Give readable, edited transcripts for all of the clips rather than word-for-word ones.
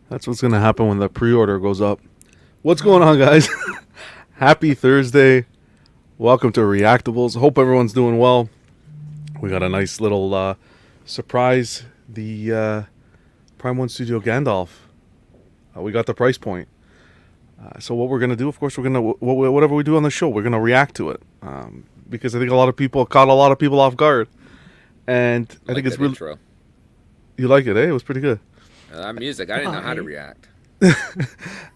That's what's going to happen when the pre-order goes up. What's going on, guys? Happy Thursday. Welcome to Reactables. Hope everyone's doing well. We got a nice little surprise. The Prime 1 Studio Gandalf. We got the price point. So what we're going to do, of course, we're going to, whatever we do on the show, we're going to react to it. Because I think a lot of people caught a lot of people off guard. And I think it's really... Intro. You like it, eh? It was pretty good. Music, I didn't know how to react.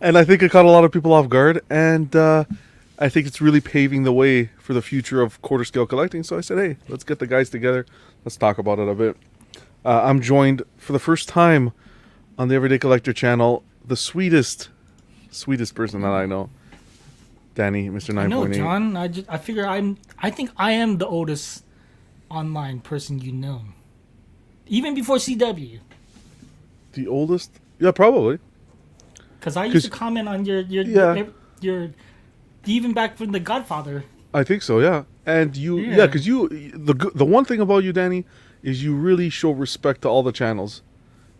And I think it caught a lot of people off guard. And I think it's really paving the way for the future of quarter scale collecting. So I said, hey, let's get the guys together. Let's talk about it a bit. I'm joined for the first time on the Everyday Collector channel, the sweetest person that I know, Danny, Mr. 9.8. I know, John. I figure I think I am the oldest online person you know, even before CW. The oldest? Yeah, probably. Because I used to comment on your even back from The Godfather. I think so, yeah. And because the one thing about you, Danny, is you really show respect to all the channels.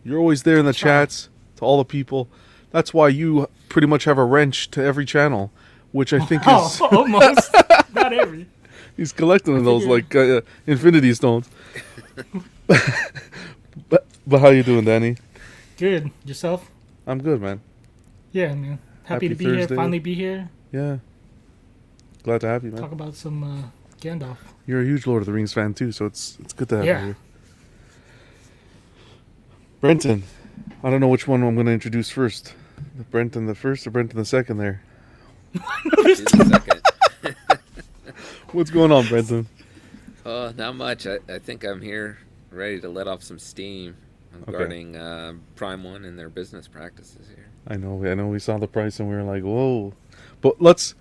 You're always there in the chats to all the people. That's why you pretty much have a wrench to every channel, which I think is almost not every. He's collecting those like infinity stones. but how you doing, Danny? Good. Yourself? I'm good, man. Yeah, man. Happy to be Thursday. here. Finally be here. Yeah. Glad to have you, man. Talk about some Gandalf. You're a huge Lord of the Rings fan too, so it's good to have you here. Brenton, I don't know which one I'm going to introduce first. Brenton the first or Brenton the second there? The second. What's going on, Brenton? Oh, not much. I think I'm here ready to let off some steam regarding Prime 1 and their business practices here. I know we saw the price and we were like, whoa. But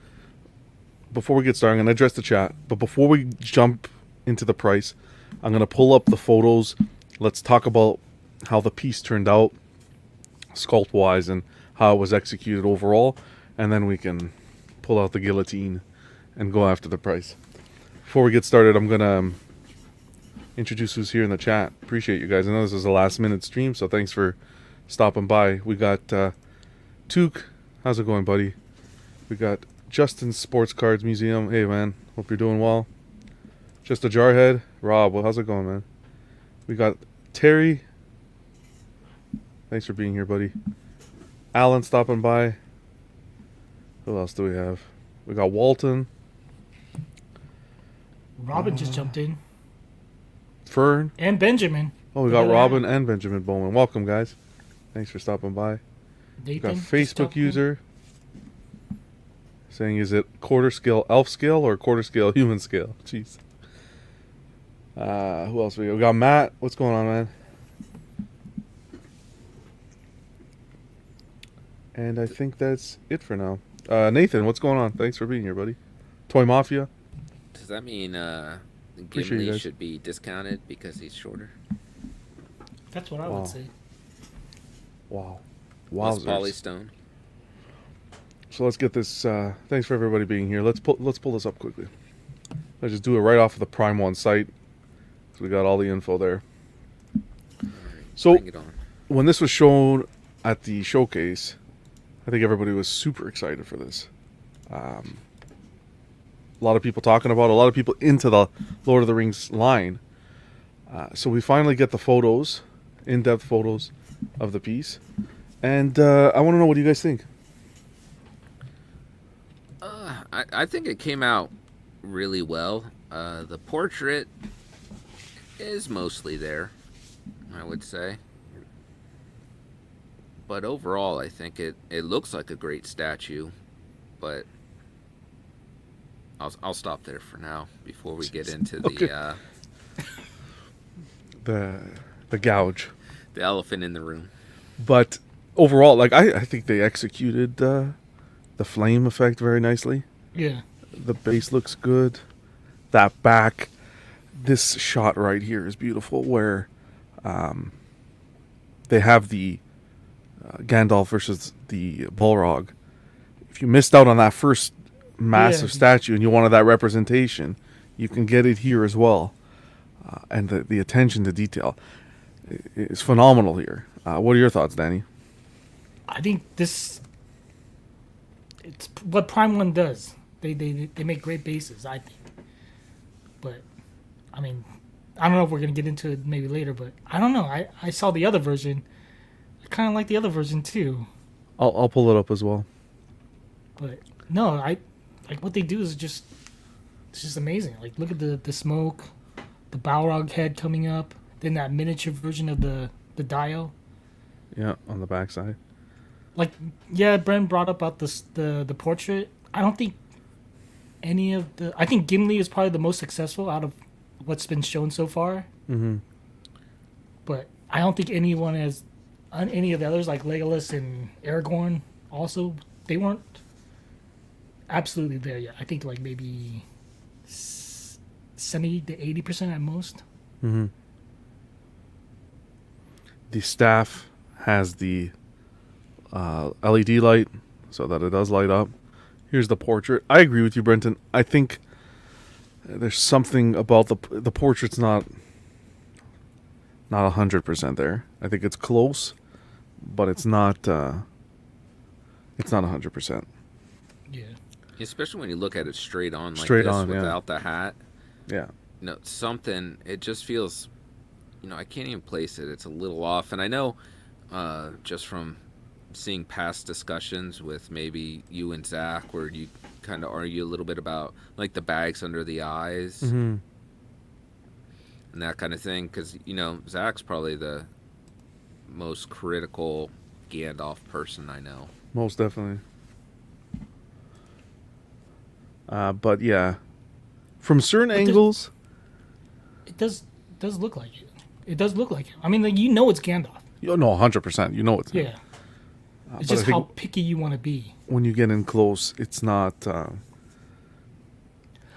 before we get started, I'm going to address the chat. But before we jump into the price, I'm going to pull up the photos. Let's talk about how the piece turned out, sculpt-wise, and how it was executed overall. And then we can pull out the guillotine and go after the price. Before we get started, I'm going to introduce who's here in the chat. Appreciate you guys. I know this is a last-minute stream, so thanks for stopping by. We got Took. How's it going, buddy? We got Justin's Sports Cards Museum. Hey, man. Hope you're doing well. Just a Jarhead. Rob, well, how's it going, man? We got Terry. Thanks for being here, buddy. Alan stopping by. Who else do we have? We got Walton. Robin just jumped in. Fern. And Benjamin. Oh, we got Robin and Benjamin Bowman. Welcome, guys. Thanks for stopping by. We got Facebook user saying, is it quarter scale elf scale or quarter scale human scale? Jeez. Who else we got? We got Matt. What's going on, man? And I think that's it for now. Nathan, what's going on? Thanks for being here, buddy. Toy Mafia. Does that mean Gimli should be discounted because he's shorter? That's what I would say. Wow. Wowzers. Polystone. So let's get this. Thanks for everybody being here. Let's pull this up quickly. Let's just do it right off of the Prime 1 site. So we got all the info there. Right, so bring it on. When this was shown at the showcase, I think everybody was super excited for this. A lot of people talking about it, a lot of people into the Lord of the Rings line. So we finally get the photos, in-depth photos of the piece. And I want to know, what do you guys think? I think it came out really well. The portrait is mostly there, I would say. But overall, I think it looks like a great statue. But I'll stop there for now before we get into the gouge, the elephant in the room. But overall, like I think they executed the flame effect very nicely. Yeah. The base looks good. That back, this shot right here is beautiful, where they have the Gandalf versus the Balrog. If you missed out on that first massive statue and you wanted that representation, you can get it here as well. And the attention to detail is phenomenal here. What are your thoughts, Danny? I think this it's what Prime One does. They make great bases, I think. But I mean, I don't know if we're gonna get into it maybe later, but I don't know. I saw the other version. I kind of like the other version too. I'll pull it up as well. But no, I like what they do is just it's just amazing. Like look at the smoke, the Balrog head coming up, then that miniature version of the Dio. Yeah, on the backside. Like yeah, Brent brought up about the portrait. I don't think any of the. I think Gimli is probably the most successful out of what's been shown so far. Mm-hmm. But I don't think anyone has any of the others like Legolas and Aragorn. Also, they weren't absolutely there yet. I think like maybe 70 to 80% at most. Mm-hmm. The staff has the LED light so that it does light up. Here's the portrait. I agree with you, Brenton. I think there's something about the portrait's not 100% there. I think it's close, but it's not 100%. Yeah. Especially when you look at it straight on like Straight this on, yeah. without the hat. Yeah. No, something, it just feels, I can't even place it. It's a little off. And I know just from seeing past discussions with maybe you and Zach where you kind of argue a little bit about like the bags under the eyes Mm-hmm. and that kind of thing. Because, Zach's probably the most critical Gandalf person I know. Most definitely. But yeah, from certain angles, It does look like it. It does look like it. I mean, like, it's Gandalf. you know, 100%. You know it's Yeah. It's but just I think how picky you want to be. when you get in close, it's not. I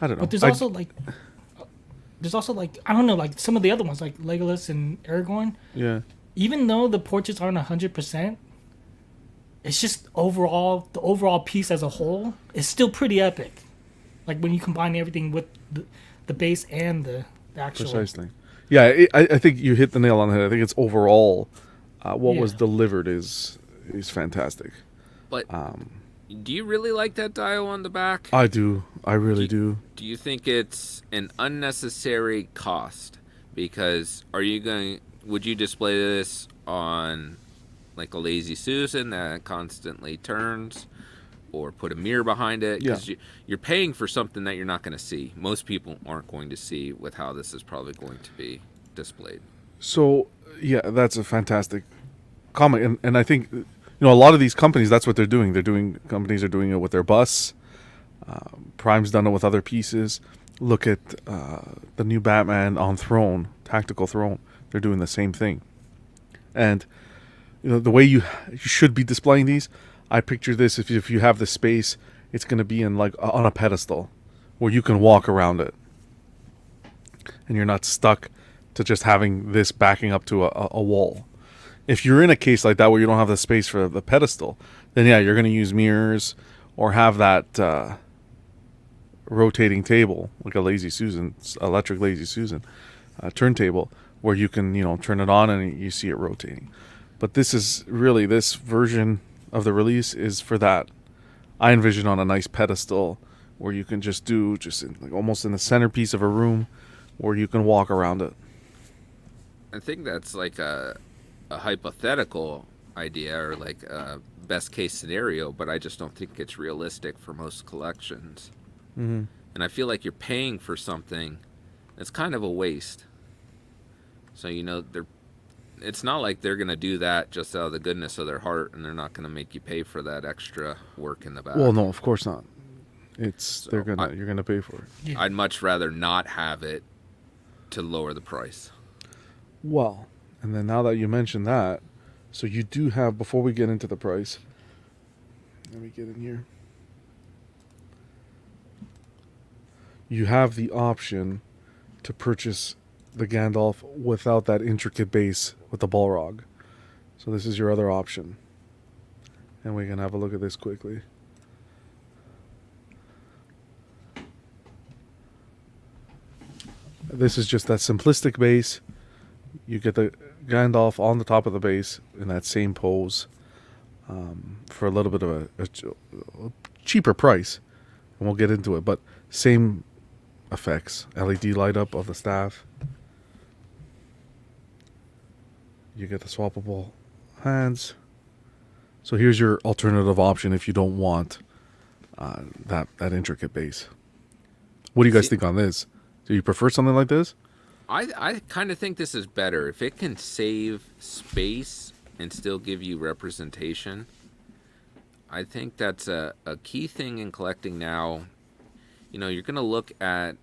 don't know. But there's also like I don't know, like some of the other ones like Legolas and Aragorn. Yeah. Even though the portraits aren't 100%, it's just the overall piece as a whole is still pretty epic. Like when you combine everything with the base and the actual. Precisely. Yeah, I think you hit the nail on the head. I think it's overall what was Yeah. delivered is fantastic. But do you really like that dial on the back? I do. I really do. Do you think it's an unnecessary cost? Because would you display this on like a Lazy Susan that constantly turns, or put a mirror behind it? Because you're paying for something that you're not going to see. Most people aren't going to see with how this is probably going to be displayed. So yeah, that's a fantastic comment, and I think a lot of these companies, that's what they're doing. Companies are doing it with their bus. Prime's done it with other pieces. Look at the new Batman on Throne, Tactical Throne. They're doing the same thing. And the way you should be displaying these, I picture this, if you have the space, it's going to be in like on a pedestal where you can walk around it. And you're not stuck to just having this backing up to a wall. If you're in a case like that where you don't have the space for the pedestal, then yeah, you're going to use mirrors or have that rotating table, like a Lazy Susan, electric Lazy Susan turntable, where you can, turn it on and you see it rotating. But this version of the release is for that. I envision on a nice pedestal where you can almost in the centerpiece of a room where you can walk around it. I think that's like a hypothetical idea or like a best case scenario, but I just don't think it's realistic for most collections. Mm-hmm. And I feel like you're paying for something that's kind of a waste. So it's not like they're gonna do that just out of the goodness of their heart, and they're not gonna make you pay for that extra work in the back. Well, no, of course not. You're gonna pay for it. Yeah. I'd much rather not have it to lower the price. Well, and then now that you mention that, so you do have, before we get into the price, let me get in here. You have the option to purchase the Gandalf without that intricate base with the Balrog. So this is your other option. And we can have a look at this quickly. This is just that simplistic base. You get the Gandalf on the top of the base in that same pose. for a little bit of a cheaper price, and we'll get into it. But same effects, LED light up of the staff. You get the swappable hands. So here's your alternative option if you don't want that intricate base. What do you guys think on this? Do you prefer something like this? I kind of think this is better. If it can save space and still give you representation, I think that's a key thing in collecting now. You know, you're going to look at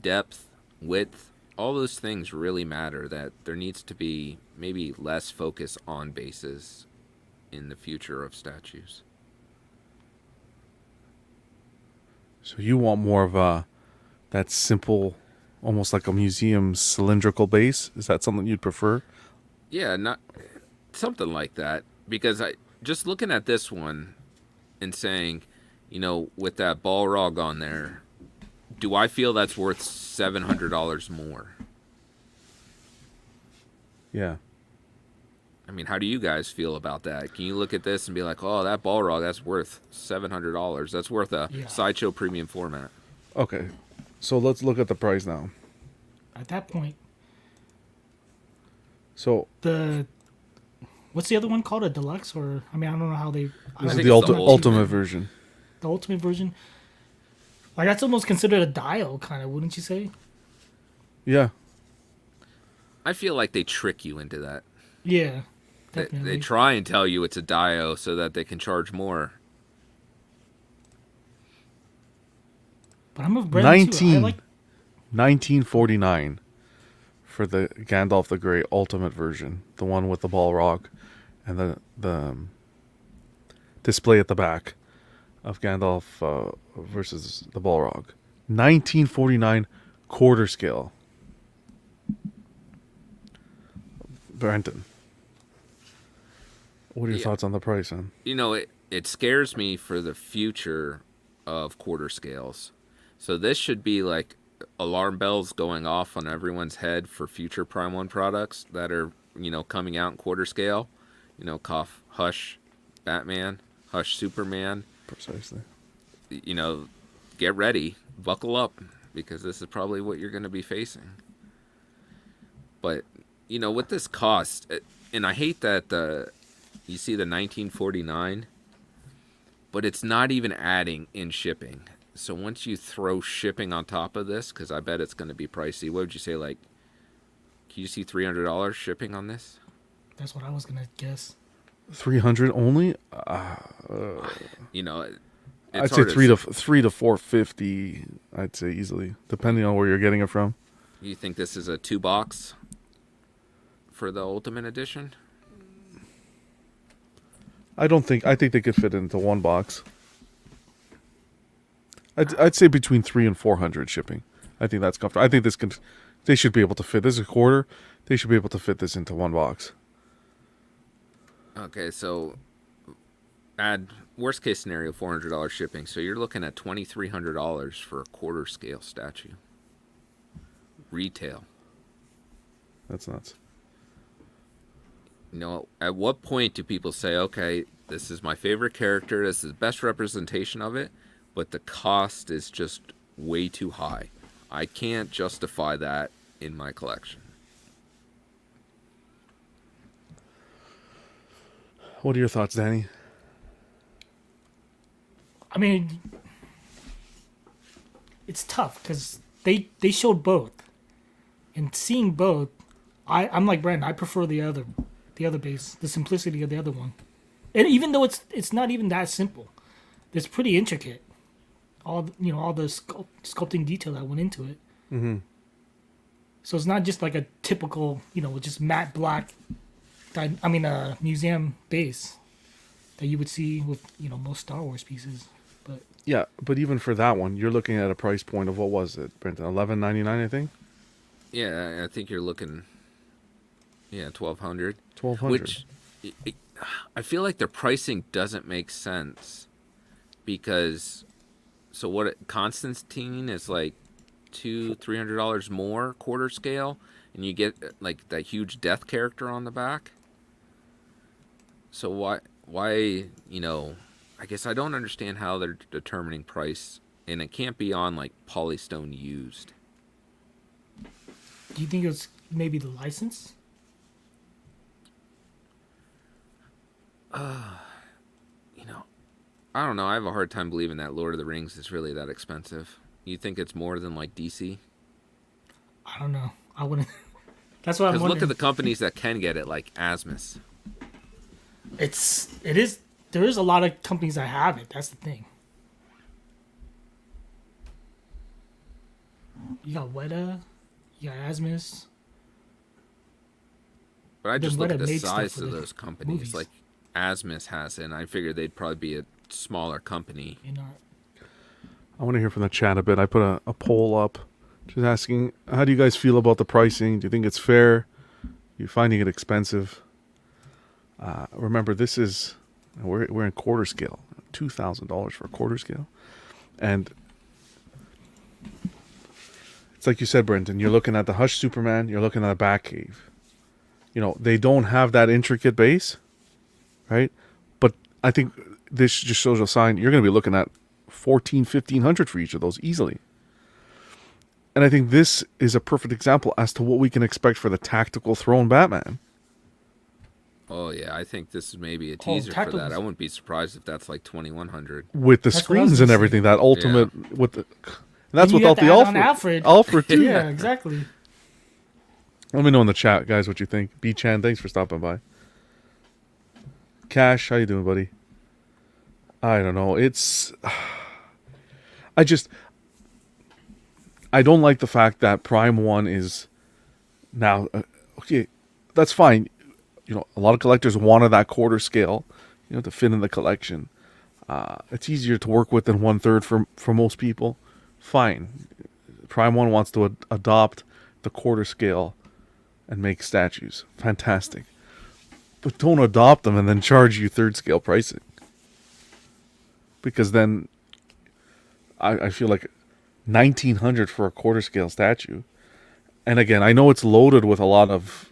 depth, width, all those things really matter. That there needs to be maybe less focus on bases in the future of statues. So you want more of that simple, almost like a museum cylindrical base? Is that something you'd prefer? Yeah, not something like that. Because I just looking at this one and saying, you know, with that Balrog on there, do I feel that's worth $700 more? Yeah. I mean, how do you guys feel about that? Can you look at this and be like, oh, that Balrog, that's worth $700. That's worth a Sideshow premium format. Okay. So let's look at the price now. At that point, So what's the other one called? A deluxe, or I mean, I don't know how they. this is think the it's the ultimate version. The ultimate version. Like that's almost considered a dial, kind of, wouldn't you say? Yeah. I feel like they trick you into that. Yeah, They definitely. try and tell you it's a Dio so that they can charge more. But I'm a brand too. I like 1949 for the Gandalf the Grey Ultimate version, the one with the Balrog and the display at the back of Gandalf versus the Balrog. 1949 quarter scale. Brenton, what are your thoughts on the price, man? You know, it scares me for the future of quarter scales. So this should be like alarm bells going off on everyone's head for future Prime 1 products that are, you know, coming out in quarter scale. You know, cough, Hush Batman, Hush Superman. Precisely. You know, get ready, buckle up, because this is probably what you're going to be facing. But, you know, with this cost, and I hate that you see the 1949, but it's not even adding in shipping. So once you throw shipping on top of this, because I bet it's going to be pricey, what would you say, like, can you see $300 shipping on this? that's what I was gonna guess. 300 only? You know, I'd it's say hard to three to 450. I'd say easily, depending on where you're getting it from. You think this is a 2-box for the Ultimate Edition? I think they could fit into one box. I'd say between 300 and 400 shipping. I think that's comfortable. I think they should be able to fit this a quarter. They should be able to fit this into one box. Okay, so add worst case scenario $400 shipping. So you're looking at $2,300 for a quarter scale statue. Retail. That's nuts. You know, at what point do people say, okay, this is my favorite character, this is the best representation of it, but the cost is just way too high. I can't justify that in my collection. What are your thoughts, Danny? I mean, it's tough because they showed both, and seeing both, I'm like Brandon. I prefer the other base, the simplicity of the other one, and even though it's not even that simple, it's pretty intricate. All the sculpting detail that went into it. Mm-hmm. So it's not just like a typical, just matte black. Museum base that you would see with most Star Wars pieces, but Yeah, but even for that one, you're looking at a price point of what was it, Brenton? $11.99, I think. Yeah, I think you're looking, $1,200. $1,200. Which I feel like their pricing doesn't make sense because, so what? Constantine is like $200-$300 more quarter scale, and you get like that huge death character on the back. So why I guess I don't understand how they're determining price, and it can't be on like Polystone used. Do you think it's maybe the license? You know, I don't know. I have a hard time believing that Lord of the Rings is really that expensive. You think it's more than like DC? I don't know. I wouldn't. That's what I'm Because look wondering. at the companies that can get it, like Asmus. It is. There is a lot of companies that have it. That's the thing. You got Weta, you got Asmus. But I Then just look Weta at the made stuff size for of the those companies. movies. Like Asmus has it, and I figured they'd probably be a smaller company. You know, I want to hear from the chat a bit. I put a poll up just asking, how do you guys feel about the pricing? Do you think it's fair? Are you finding it expensive? Remember, this is, we're in quarter scale. $2,000 for a quarter scale. And it's like you said, Brenton, you're looking at the Hush Superman, you're looking at a Batcave. You know, they don't have that intricate base, right? But I think this just shows a sign you're going to be looking at 1,500 for each of those easily. And I think this is a perfect example as to what we can expect for the tactical throne Batman. Oh yeah, I think this is maybe a teaser for that. tacticals. I wouldn't be surprised if that's like 2,100. With the That's what I was screens gonna and say. everything, that ultimate with the, and that's And you without have the to add on Alfred. Alfred. Alfred too. Yeah, exactly. Let me know in the chat, guys, what you think. B Chan, thanks for stopping by. Cash, how you doing, buddy? I don't know. It's I don't like the fact that Prime 1 is now okay, that's fine. You know, a lot of collectors wanted that quarter scale, you know, to fit in the collection. It's easier to work with than 1/3 for most people. Fine. Prime 1 wants to adopt the quarter scale and make statues. Fantastic. But don't adopt them and then charge you third scale pricing. Because then I feel like 1,900 for a quarter scale statue. And again, I know it's loaded with a lot of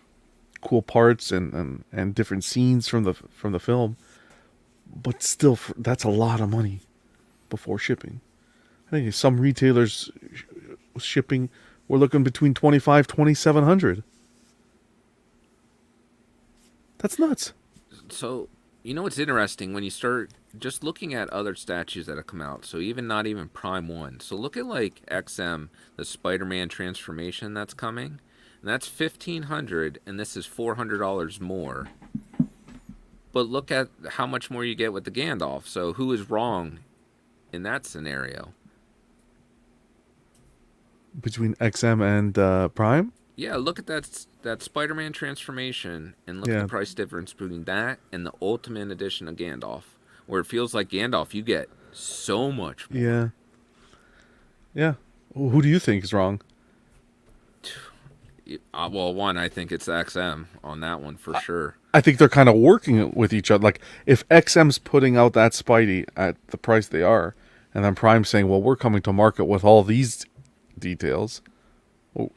cool parts and different scenes from the film, but still, that's a lot of money before shipping. I think some retailers shipping, we're looking between 2,700. That's nuts. So, you know what's interesting when you start just looking at other statues that have come out. So even not even Prime 1. So look at like XM, the Spider-Man transformation that's coming. And that's $1,500 and this is $400 more. But look at how much more you get with the Gandalf. So who is wrong in that scenario? Between XM and Prime? Yeah, look at that Spider-Man transformation and look Yeah. at the price difference between that and the Ultimate Edition of Gandalf, where it feels like Gandalf you get so much more. Yeah. Yeah. Who do you think is wrong? Well, one, I think it's XM on that one for sure. I think they're kind of working with each other. Like, if XM's putting out that Spidey at the price they are, and then Prime's saying, well, we're coming to market with all these details, well,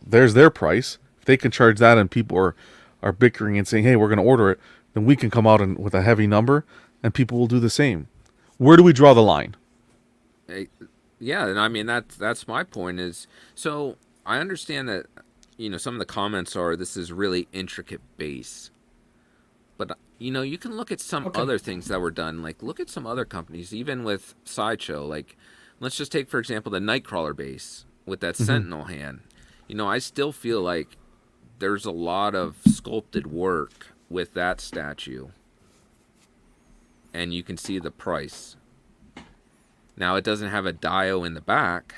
there's their price. If they can charge that and people are bickering and saying, hey, we're going to order it, then we can come out with a heavy number, and people will do the same. Where do we draw the line? Yeah, and I mean that's my point is, so I understand that, you know, some of the comments are this is really intricate base. But, you know, you can look at some other things that were done. Like, look at some other companies, even with Sideshow. Like, let's just take, for example, the Nightcrawler base with that Sentinel hand. You know, I still feel like there's a lot of sculpted work with that statue. And you can see the price. Now, it doesn't have a Dio in the back,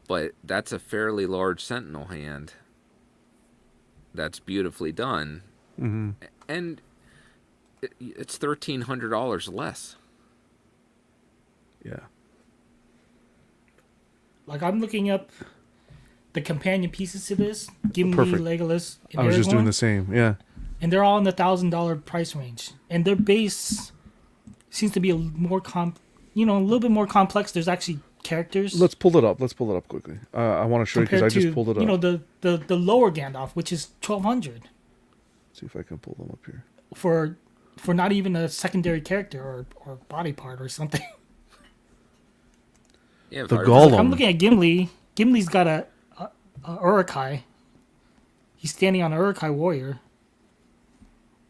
but that's a fairly large Sentinel hand that's beautifully done. Mm-hmm. And it's $1,300 less. Yeah. Like, I'm looking up the companion pieces to this. Gimli, Perfect. Legolas, and I was just doing Aragorn, the same. Yeah. and they're all in the $1,000 price range. And their base seems to be a little bit more complex. There's actually characters. Let's pull it up quickly. I want to show you because I just pulled it up. The lower Gandalf, which is 1,200. See if I can pull them up here. for not even a secondary character or body part or something. Yeah, The if I- Gollum. Like, I'm looking at Gimli. Gimli's got a Urukai. He's standing on an Urukai warrior.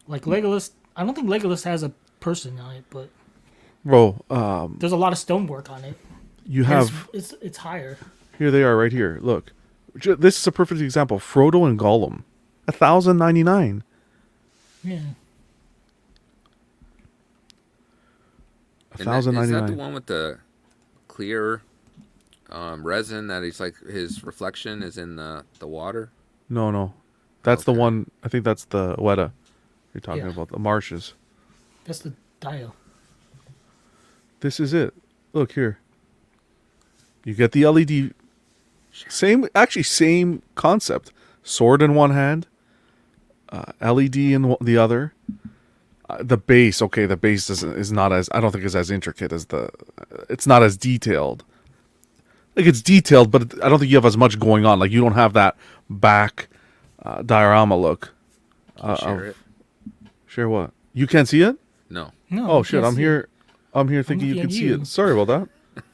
Like Legolas, I don't think Legolas has a person on it, but Bro, there's a lot of stonework on it. you And have it's higher. here they are right here. Look, this is a perfect example. Frodo and Gollum, 1,099. Yeah. and that- Is that the 1,099. one with the clear resin that he's like his reflection is in the water? No, that's the Okay. one. I think that's the Weta you're talking Yeah. about. The marshes. That's the dial. This is it. Look here. You get the LED. Same concept. Sword in one hand, LED in the other. The base, okay, the base is not as, I don't think is as intricate as it's not as detailed. Like it's detailed, but I don't think you have as much going on. Like you don't have that back diorama look. Can you share it? Share what? You can't see it? No. No. Oh you shit! can't see it. I'm here thinking you looking can at see you. it. Sorry about that.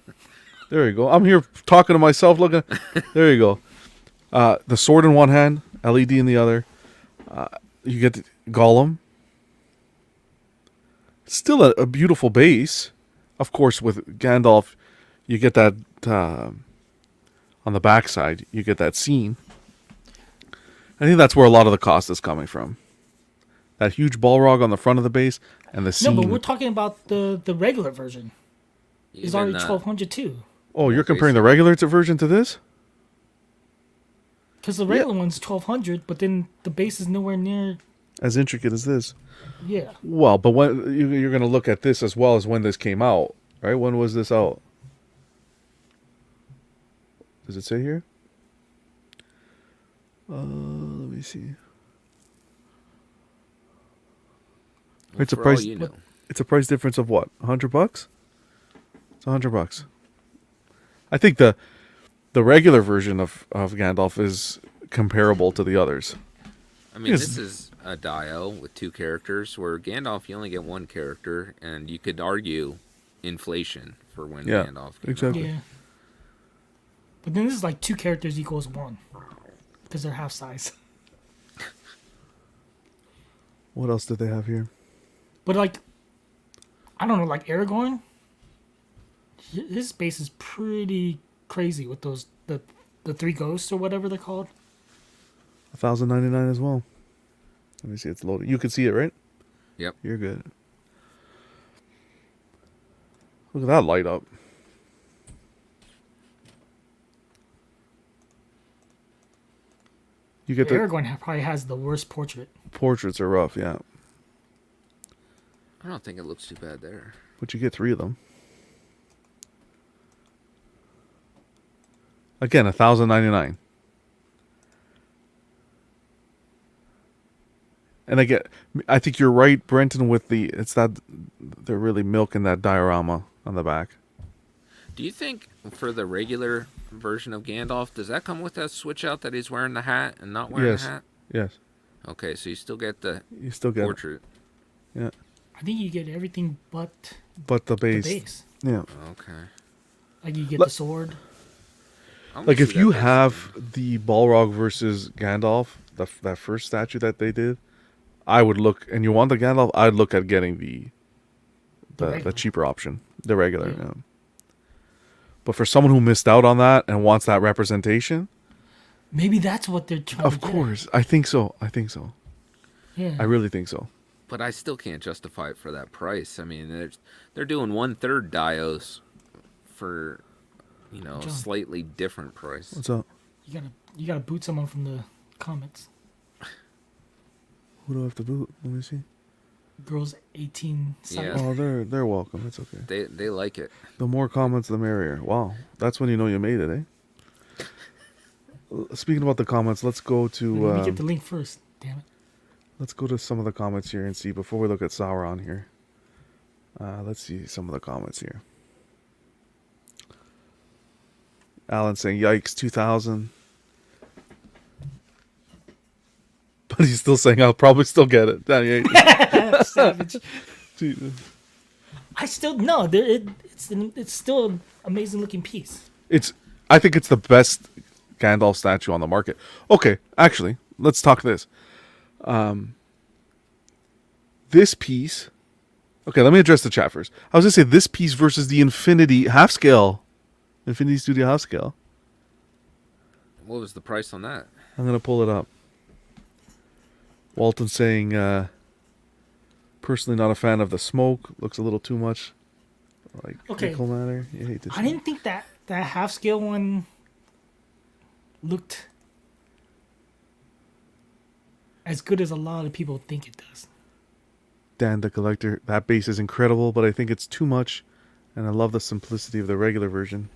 There you go. I'm here talking to myself. Looking. There you go. The sword in one hand, LED in the other. You get the Gollum. Still a beautiful base. Of course, with Gandalf, you get that on the backside. You get that scene. I think that's where a lot of the cost is coming from. That huge Balrog on the front of the base and the No, scene. but we're talking about the regular version. It's Even, already 1,200 too. Oh, you're Yeah, comparing the regular version to this? Because the regular one's 1,200, but then the base is nowhere near. As intricate as this. Yeah. Well, but when you're going to look at this as well as when this came out, right? When was this out? Does it say here? Let me see. Well, It's a for price- all you know. It's a price difference of what? $100? It's $100. I think the regular version of Gandalf is comparable to the others. I mean, Yes. this is a Dio with two characters, where Gandalf, you only get one character, and you could argue inflation for when Yeah, Gandalf came exactly. Yeah. But then this is like 2 characters equals 1. Because they're half size. What else did they have here? But like, I don't know, like Aragorn, his space is pretty crazy with those the 3 ghosts or whatever they're called. 1,099 as well. Let me see. It's loading. You can see it, right? Yep. You're good. Look at that light up. You get the Aragorn probably has the worst portrait. portraits are rough, yeah, I don't think it looks too bad there. but you get 3 of them. Again, 1,099. And I think you're right, Brenton. With it's that they're really milking that diorama on the back. Do you think for the regular version of Gandalf, does that come with that switch out that he's wearing the hat and not wearing Yes. the hat? Yes, Okay, so you still get the you still get it. portrait. Yeah, I think you get everything but but the the base. base. Yeah, Okay. Like you get Let- the sword. I wanna like see if that you base have again. the Balrog versus Gandalf, that first statue that they did, I would look, and you want the Gandalf, I'd look at getting the regular. cheaper option, the regular. Yeah. Yeah. But for someone who missed out on that and wants that representation, Maybe that's what they're trying to of get. course, I think so. Yeah. I really think so. But I still can't justify it for that price. I mean, they're doing 1/3 Dios for, a John. slightly different price. What's up? You gotta boot someone from the comments. Who do I have to boot? Let me see. Girls 18 site. Yeah. Oh, they're welcome. It's okay. They like it. The more comments, the merrier. Wow, that's when you know you made it, eh? Speaking about the comments, let's go Let me to get the link first. Damn it. let's go to some of the comments here and see before we look at Sauron here. Let's see some of the comments here. Alan saying, "Yikes, 2,000." But he's still saying I'll probably still get it. 98. Savage. Jesus. I still no. It's still an amazing looking piece. I think it's the best Gandalf statue on the market. Okay, actually, let's talk this. This piece. Okay, let me address the chat first. I was gonna say this piece versus the Infinity half scale, Infinity Studio half scale. What was the price on that? I'm gonna pull it up. Walton saying, personally not a fan of the smoke. Looks a little too much like Okay. nickel matter. You hate this. I didn't think that half scale one looked as good as a lot of people think it does. Dan the Collector. That base is incredible, but I think it's too much, and I love the simplicity of the regular version.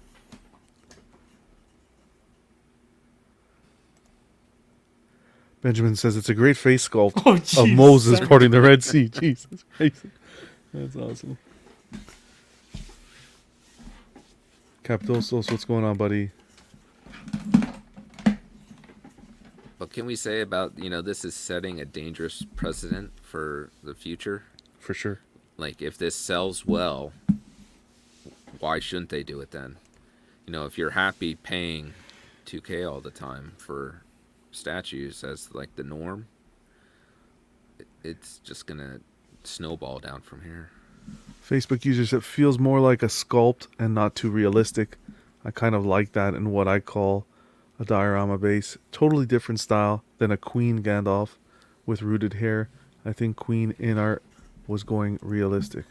Benjamin says it's a great face sculpt Oh, of jeez. Moses Sorry. parting the Red Sea. Jesus Christ. That's awesome. Capitosos, what's going on, buddy? What can we say about, this is setting a dangerous precedent for the future? For sure. Like, if this sells well, why shouldn't they do it then? If you're happy paying $2K all the time for statues as, like, the norm, it's just going to snowball down from here. Facebook users, it feels more like a sculpt and not too realistic. I kind of like that in what I call a diorama base. Totally different style than a Queen Gandalf with rooted hair. I think Queen in art was going realistic.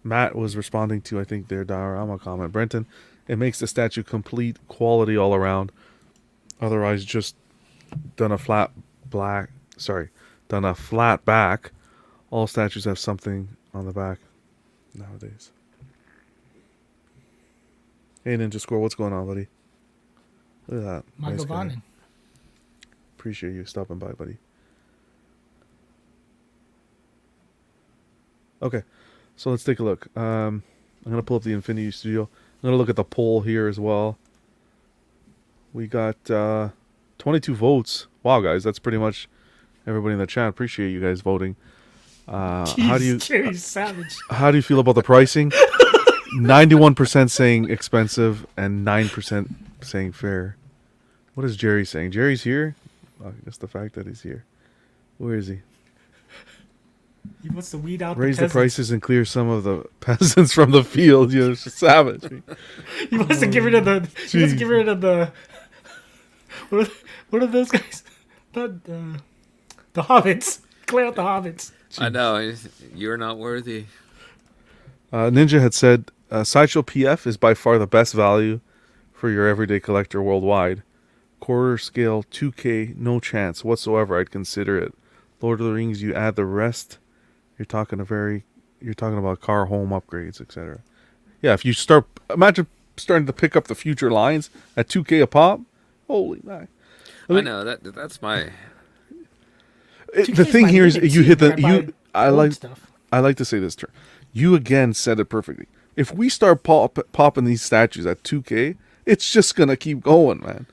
Matt was responding to, I think, their diorama comment. Brenton, it makes the statue complete, quality all around. Otherwise, just done a flat back. All statues have something on the back nowadays. Hey, Ninja Score, what's going on, buddy? Look at that. Michael Nice guy. Bonin. Appreciate you stopping by, buddy. Okay, so let's take a look. I'm going to pull up the Infinity Studio. I'm going to look at the poll here as well. We got 22 votes. Wow, guys, that's pretty much everybody in the chat. Appreciate you guys voting. How do you Jerry's savage. How do you feel about the pricing? 91% saying expensive and 9% saying fair. What is Jerry saying? Jerry's here? Oh, just the fact that he's here. Where is he? He wants to weed out Raise the the prices and clear some of the peasants from the field. You're savage. He wants to get rid of the. He wants to get rid of the. What are those guys? The hobbits. Clear out the hobbits. I know. You're not worthy. Ninja had said, Sideshow PF is by far the best value for your everyday collector worldwide. Quarter scale 2K, no chance whatsoever. I'd consider it. Lord of the Rings, you add the rest. You're talking about car, home upgrades, etc. Yeah, if you imagine starting to pick up the future lines at 2K a pop. Holy man! I know that's my. The thing here is you hit the I like stuff. I like to say this term. You again said it perfectly. If we start popping these statues at 2K, it's just gonna keep going, man.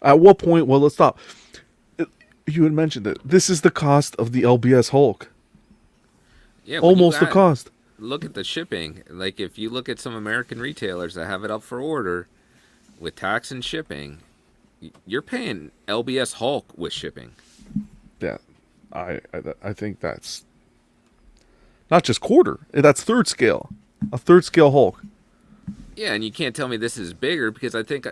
At what point will it stop? You had mentioned it. This is the cost of the LBS Hulk. Yeah, Almost the cost. Look at the shipping. Like, if you look at some American retailers that have it up for order with tax and shipping, you're paying LBS Hulk with shipping. Yeah, I think that's not just quarter. That's third scale. A third scale Hulk. Yeah, and you can't tell me this is bigger because I think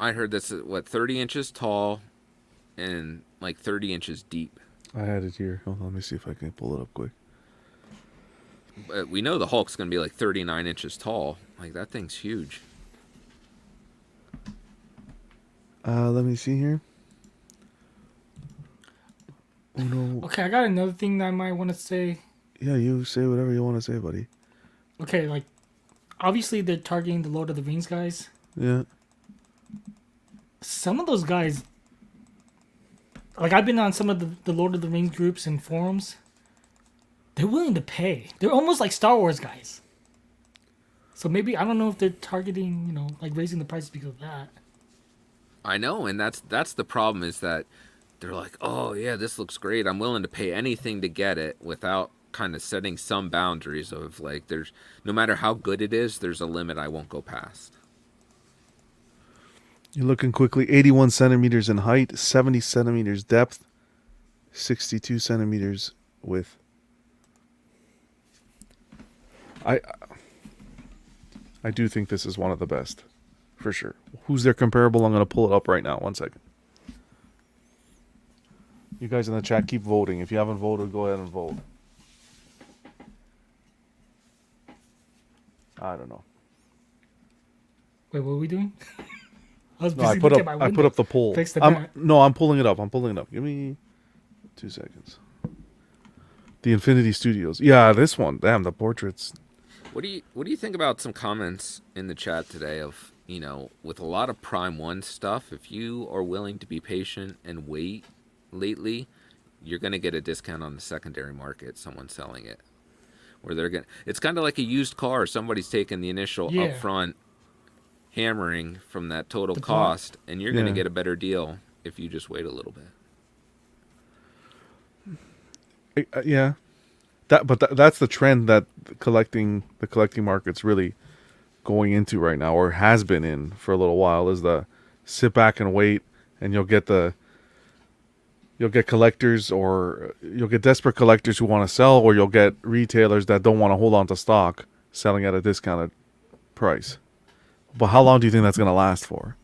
I heard this is, 30 inches tall and like 30 inches deep. I had it here. Hold on, let me see if I can pull it up quick. But we know the Hulk's going to be like 39 inches tall. Like, that thing's huge. Let me see here. Oh no. Okay, I got another thing that I might want to say. Yeah, you say whatever you want to say, buddy. Okay, like, obviously they're targeting the Lord of the Rings guys. Yeah. Some of those guys, like, I've been on some of the Lord of the Rings groups and forums. They're willing to pay. They're almost like Star Wars guys. So maybe, I don't know if they're targeting, like, raising the prices because of that. I know, and that's the problem is that they're like, oh yeah, this looks great. I'm willing to pay anything to get it without kind of setting some boundaries of like, there's no matter how good it is, there's a limit I won't go past. You're looking quickly. 81 centimeters in height, 70 centimeters depth, 62 centimeters width. I do think this is one of the best, for sure. Who's their comparable? I'm going to pull it up right now. 1 second. You guys in the chat keep voting. If you haven't voted, go ahead and vote. I don't know. Wait, what are we doing? I was No, busy looking at my I put up the poll. Fix the bat. I'm pulling it up. Give me 2 seconds. The Infinity Studios. Yeah, this one. Damn, the portraits. What do you think about some comments in the chat today of, with a lot of Prime 1 stuff, if you are willing to be patient and wait lately, you're going to get a discount on the secondary market, someone selling it. Where it's kind of like a used car. Somebody's taking the initial upfront hammering from that total cost, and you're going to get a better deal if you just wait a little bit. Yeah. That's the trend that the collecting market's really going into right now, or has been in for a little while, is the sit back and wait, and you'll get collectors, or you'll get desperate collectors who want to sell, or you'll get retailers that don't want to hold on to stock selling at a discounted price. But how long do you think that's going to last for?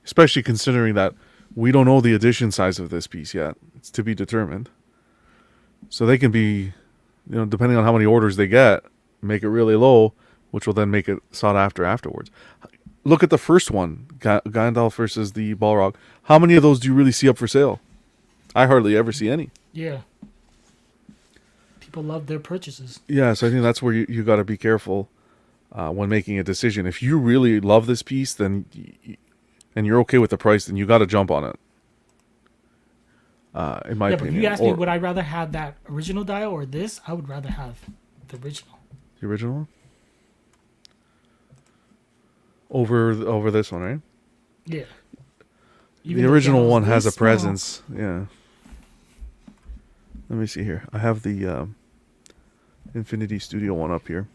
Especially considering that we don't know the edition size of this piece yet. It's to be determined. So they can be, depending on how many orders they get, make it really low, which will then make it sought after afterwards. Look at the first one, Gandalf versus the Balrog. How many of those do you really see up for sale? I hardly ever see any. Yeah. People love their purchases. Yeah, so I think that's where you got to be careful when making a decision. If you really love this piece, and you're okay with the price, then you got to jump on it. In my opinion. But you asked me, would I rather have that original dial or this? I would rather have the original. The original one? Over this one, right? Yeah. The original one has a presence. Yeah. Let me see here. I have the Infinity Studio one up here.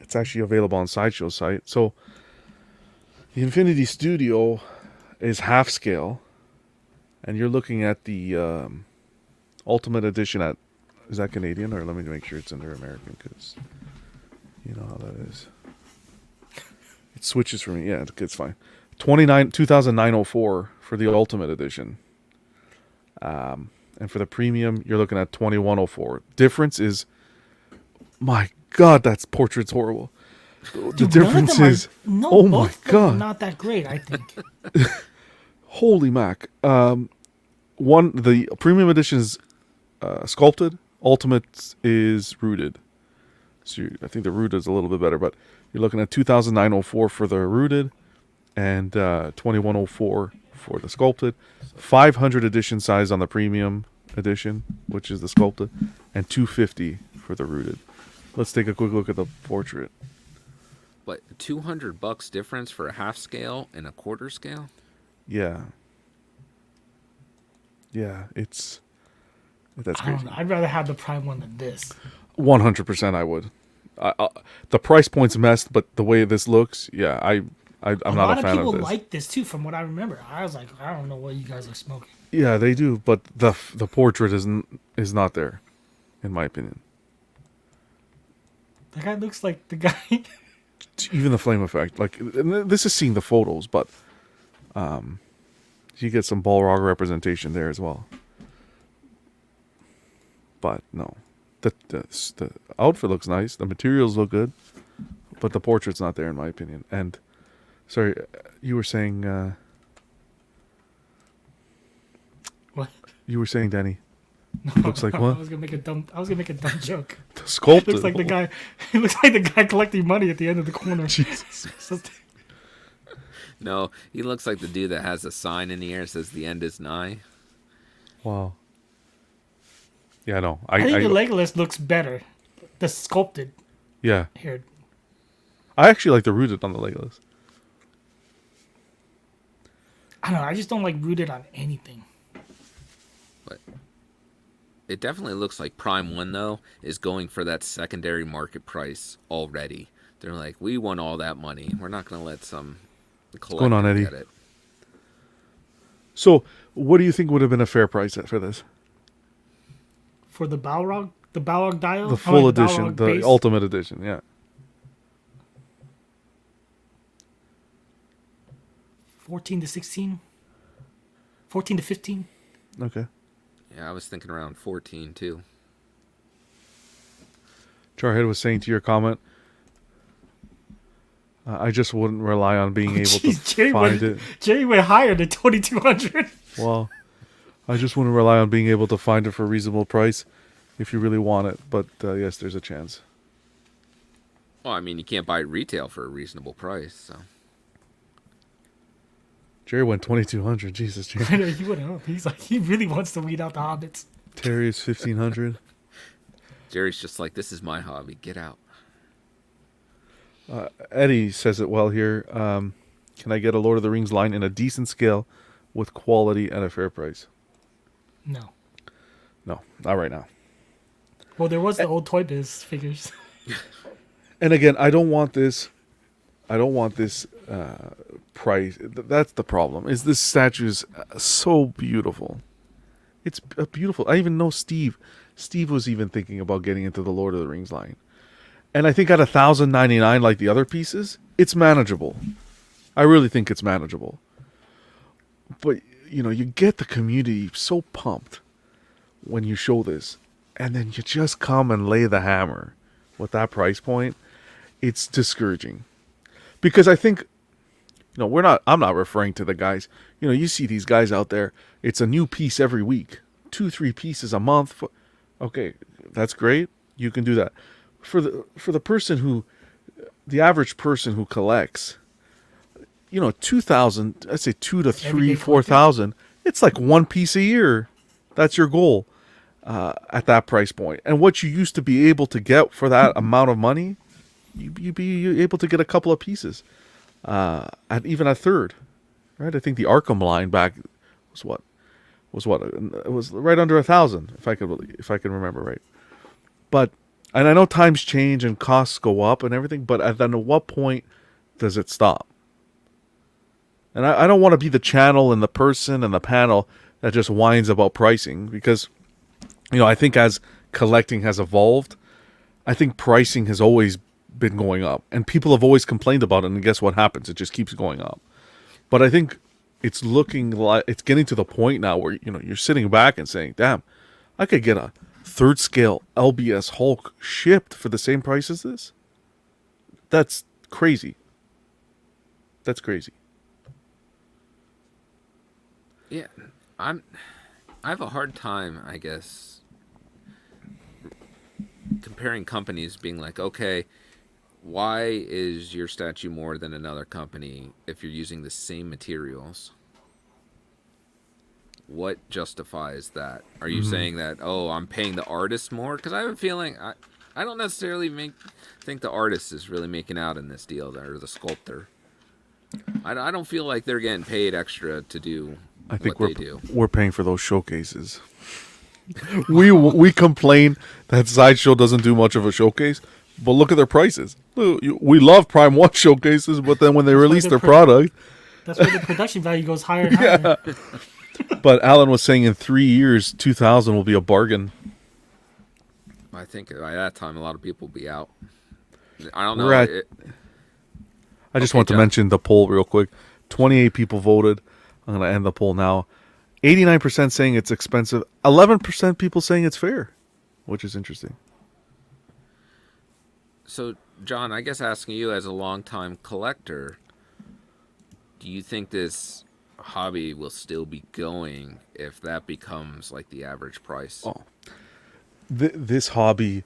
It's actually available on Sideshow's site. So the Infinity Studio is half scale, and you're looking at the Ultimate Edition at, is that Canadian, or let me make sure it's under American, because you know how that is. It switches for me. Yeah, it's fine. 2,904 for the Ultimate Edition. And for the premium, you're looking at 2,104. Difference is, my God, that portrait's horrible. The difference is, oh my God, not that great, I think. Holy mac. The premium edition is sculpted. Ultimate is rooted. So I think the rooted is a little bit better, but you're looking at 2,904 for the rooted, and 2,104 for the sculpted. 500 edition size on the premium edition, which is the sculpted, and 250 for the rooted. Let's take a quick look at the portrait. But $200 difference for a half scale and a quarter scale? Yeah. Yeah, that's crazy. I'd rather have the prime one than this. 100% I would. The price point's messed, but the way this looks, yeah, I'm not a fan of this. A lot of people like this too, from what I remember. I was like, I don't know what you guys are smoking. Yeah, they do, but the portrait is not there, in my opinion. That guy looks like the guy. Even the flame effect, like, this is seeing the photos, but you get some Balrog representation there as well. But no, the outfit looks nice, the materials look good, but the portrait's not there in my opinion. And sorry, you were saying What? You were saying, Danny. No, looks like what? I was gonna make a dumb joke. The sculpted. Looks like the guy. It looks like the guy collecting money at the end of the corner. Jesus. No, he looks like the dude that has a sign in the air that says "The end is nigh." Wow. Yeah, no. I think the Legolas looks better. The sculpted. Yeah. Here. I actually like the rooted on the Legolas. I don't know. I just don't like rooted on anything. But it definitely looks like Prime One though is going for that secondary market price already. They're like, we want all that money. We're not going to let some going on, collector Eddie? get it. So, what do you think would have been a fair price for this? For the Balrog dial? The full edition, Balrog the base? ultimate edition, yeah. 14 to 16? 14 to 15? Okay. Yeah, I was thinking around 14 too. Jarhead was saying to your comment, I just wouldn't rely on being able to find it. Jerry went higher than 2,200. Well, I just wouldn't rely on being able to find it for a reasonable price if you really want it. But yes, there's a chance. Well, I mean, you can't buy it retail for a reasonable price, so. Jerry went 2,200. Jesus, Jerry. I know, he went up. He's like, he really wants to weed out the hobbits. Terry is 1,500. Jerry's just like, this is my hobby. Get out. Eddie says it well here. Can I get a Lord of the Rings line in a decent scale with quality at a fair price? No. No, not right now. Well, there was the old Toy Biz figures. And again, I don't want this price. That's the problem. Is this statue is so beautiful. It's beautiful. I even know Steve. Steve was even thinking about getting into the Lord of the Rings line. And I think at $1,099, like the other pieces, it's manageable. I really think it's manageable. But, you know, you get the community so pumped when you show this. And then you just come and lay the hammer with that price point. It's discouraging. Because I think, you know, I'm not referring to the guys. You know, you see these guys out there. It's a new piece every week. 2-3 pieces a month. Okay, that's great. You can do that. For the person who, the average person who collects, you know, 2,000, I'd say 2 to 3, 4,000. It's like one piece a year. That's your goal at that price point. And what you used to be able to get for that amount of money, you'd be able to get a couple of pieces, at even a third, right? I think the Arkham line back was what? It was right under 1,000, if I can remember right. But and I know times change and costs go up and everything, but then at what point does it stop? And I don't want to be the channel and the person and the panel that just whines about pricing, because, you know, I think as collecting has evolved, I think pricing has always been going up, and people have always complained about it, and guess what happens? It just keeps going up. But I think it's looking like it's getting to the point now where, you know, you're sitting back and saying, damn, I could get a third scale LBS Hulk shipped for the same price as this. That's crazy. That's crazy. Yeah, I have a hard time, I guess, comparing companies, being like, okay, why is your statue more than another company if you're using the same materials? What justifies that? Are you saying that, oh, I'm paying the artist more? Because I have a feeling, I don't necessarily think the artist is really making out in this deal, or the sculptor. I don't feel like they're getting paid extra to do what they do. We're paying for those showcases. we complain that Sideshow doesn't do much of a showcase, but look at their prices. We love Prime 1 showcases, but then when they release their product... That's where the production value goes higher and higher. Yeah. But Alan was saying in 3 years, 2,000 will be a bargain. I think by that time, a lot of people will be out. I don't know. I just want to mention the poll real quick. 28 people voted. I'm going to end the poll now. 89% saying it's expensive. 11% people saying it's fair, which is interesting. So, John, I guess asking you as a longtime collector, do you think this hobby will still be going if that becomes like the average price? Oh, this hobby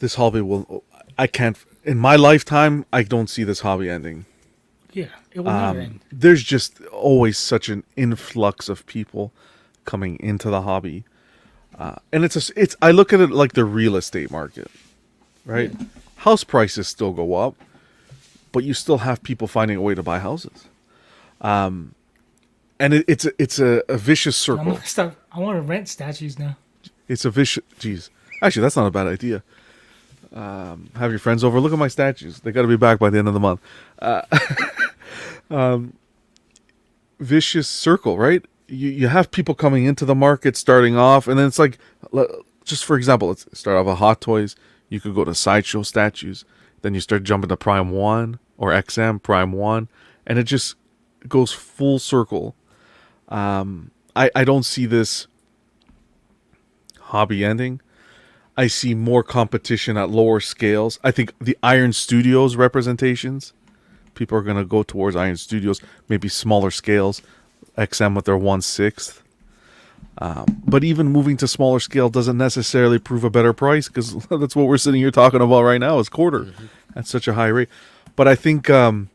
will. I can't. In my lifetime, I don't see this hobby ending. Yeah, it will never end. There's just always such an influx of people coming into the hobby, and it's. I look at it like the real estate market, right? Yeah. House prices still go up, but you still have people finding a way to buy houses. And it's a vicious I'm circle. gonna start. I want to rent statues now. It's a vicious. Jeez, actually, that's not a bad idea. Have your friends over. Look at my statues. They got to be back by the end of the month. Vicious circle, right? You have people coming into the market starting off, and then it's like, just for example, let's start off with Hot Toys. You could go to Sideshow statues, then you start jumping to Prime 1 or XM Prime 1, and it just goes full circle. I don't see this hobby ending. I see more competition at lower scales. I think the Iron Studios representations, people are going to go towards Iron Studios, maybe smaller scales, XM with their 1/6. But even moving to smaller scale doesn't necessarily prove a better price, because that's what we're sitting here talking about right now is quarter at such a high rate. But I think Prime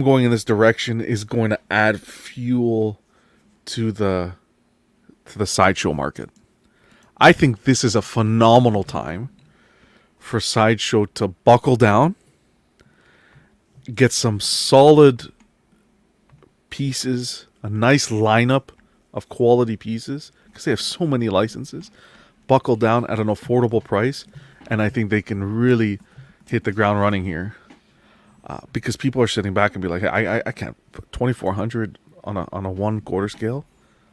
going in this direction is going to add fuel to the Sideshow market. I think this is a phenomenal time for Sideshow to buckle down, get some solid pieces, a nice lineup of quality pieces, because they have so many licenses, buckle down at an affordable price, and I think they can really hit the ground running here. Because people are sitting back and be like, hey, I can't put 2,400 on a 1/4 scale.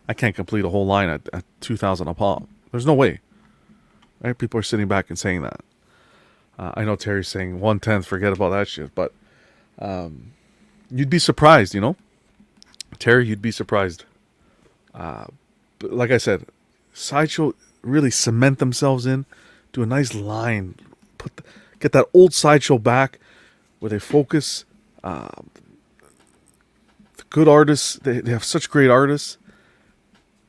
I can't complete a whole line at 2,000 a pop. There's no way. Right? People are sitting back and saying that. I know Terry's saying 1/10, forget about that shit, but you'd be surprised, you know? Terry, you'd be surprised. But like I said, Sideshow really cement themselves in, do a nice line, get that old Sideshow back, where they focus. The good artists, they have such great artists.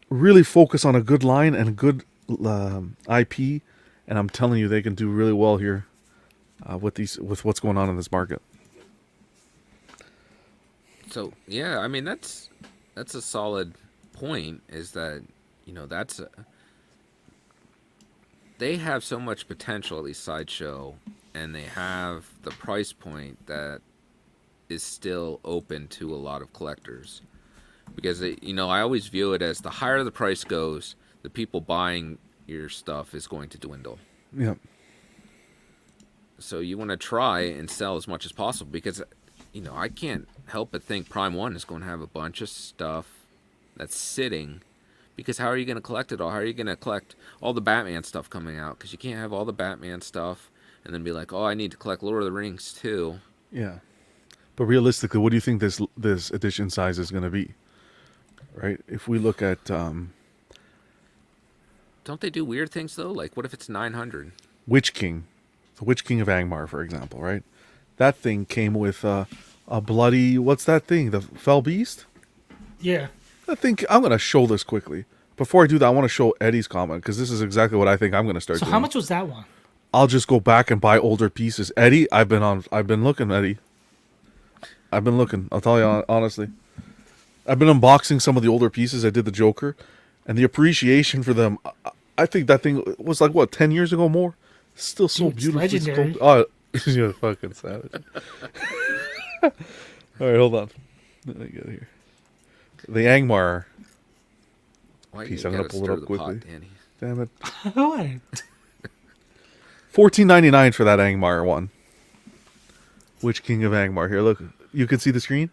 Really focus on a good line and a good IP, and I'm telling you, they can do really well here with what's going on in this market. So yeah, I mean that's a solid point. Is that they have so much potential, at least Sideshow, and they have the price point that is still open to a lot of collectors. Because I always view it as the higher the price goes, the people buying your stuff is going to dwindle. Yeah. So you want to try and sell as much as possible, because I can't help but think Prime 1 is going to have a bunch of stuff that's sitting, because how are you going to collect it all? How are you going to collect all the Batman stuff coming out? Because you can't have all the Batman stuff and then be like, oh, I need to collect Lord of the Rings too. Yeah. But realistically, what do you think this edition size is going to be? Right? If we look at... Don't they do weird things, though? Like, what if it's 900? Witch King. The Witch King of Angmar, for example, right? That thing came with a bloody... What's that thing? The Fell Beast? Yeah. I think I'm going to show this quickly. Before I do that, I want to show Eddie's comment, because this is exactly what I think I'm going to start So doing. how much was that one? I'll just go back and buy older pieces. Eddie, I've been looking, Eddie. I've been looking. I'll tell you honestly. I've been unboxing some of the older pieces. I did the Joker, and the appreciation for them. I think that thing was like, what, 10 years ago more? Still so Dude, it's beautiful. legendary. Oh, you're a fucking savage. All right, hold on. Let me get it here. The Angmar Why piece. you I'm gonna gotta pull it stir up the quickly. pot, Danny? Damn it. What? $14.99 for that Angmar one. Witch King of Angmar. Here, look. You can see the screen?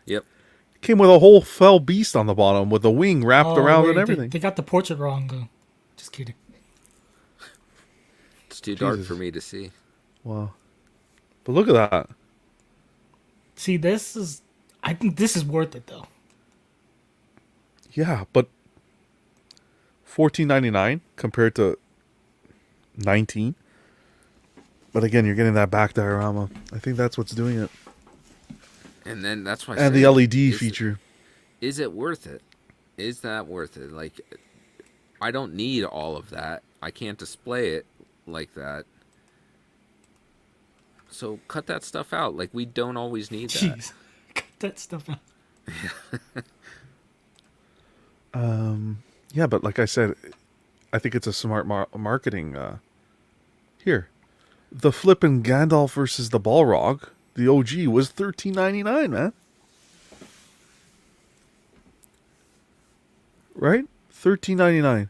Yep. Came with a whole fell beast on the bottom with the wing wrapped around wait, and everything. They got the portrait wrong, though. Just kidding. It's too dark Jesus. for me to see. Wow. But look at that. See, I think this is worth it, though. Yeah, but $14.99 compared to $19. But again, you're getting that back diorama. I think that's what's doing it. And then that's why I And say, the LED feature. Is it worth it? Is that worth it? Like, I don't need all of that. I can't display it like that. So cut that stuff out. Like, we don't always need that. Jeez. Cut that stuff out. Yeah, but like I said, I think it's a smart marketing. Here, the flippin' Gandalf versus the Balrog the OG was $13.99, man. Right? $13.99.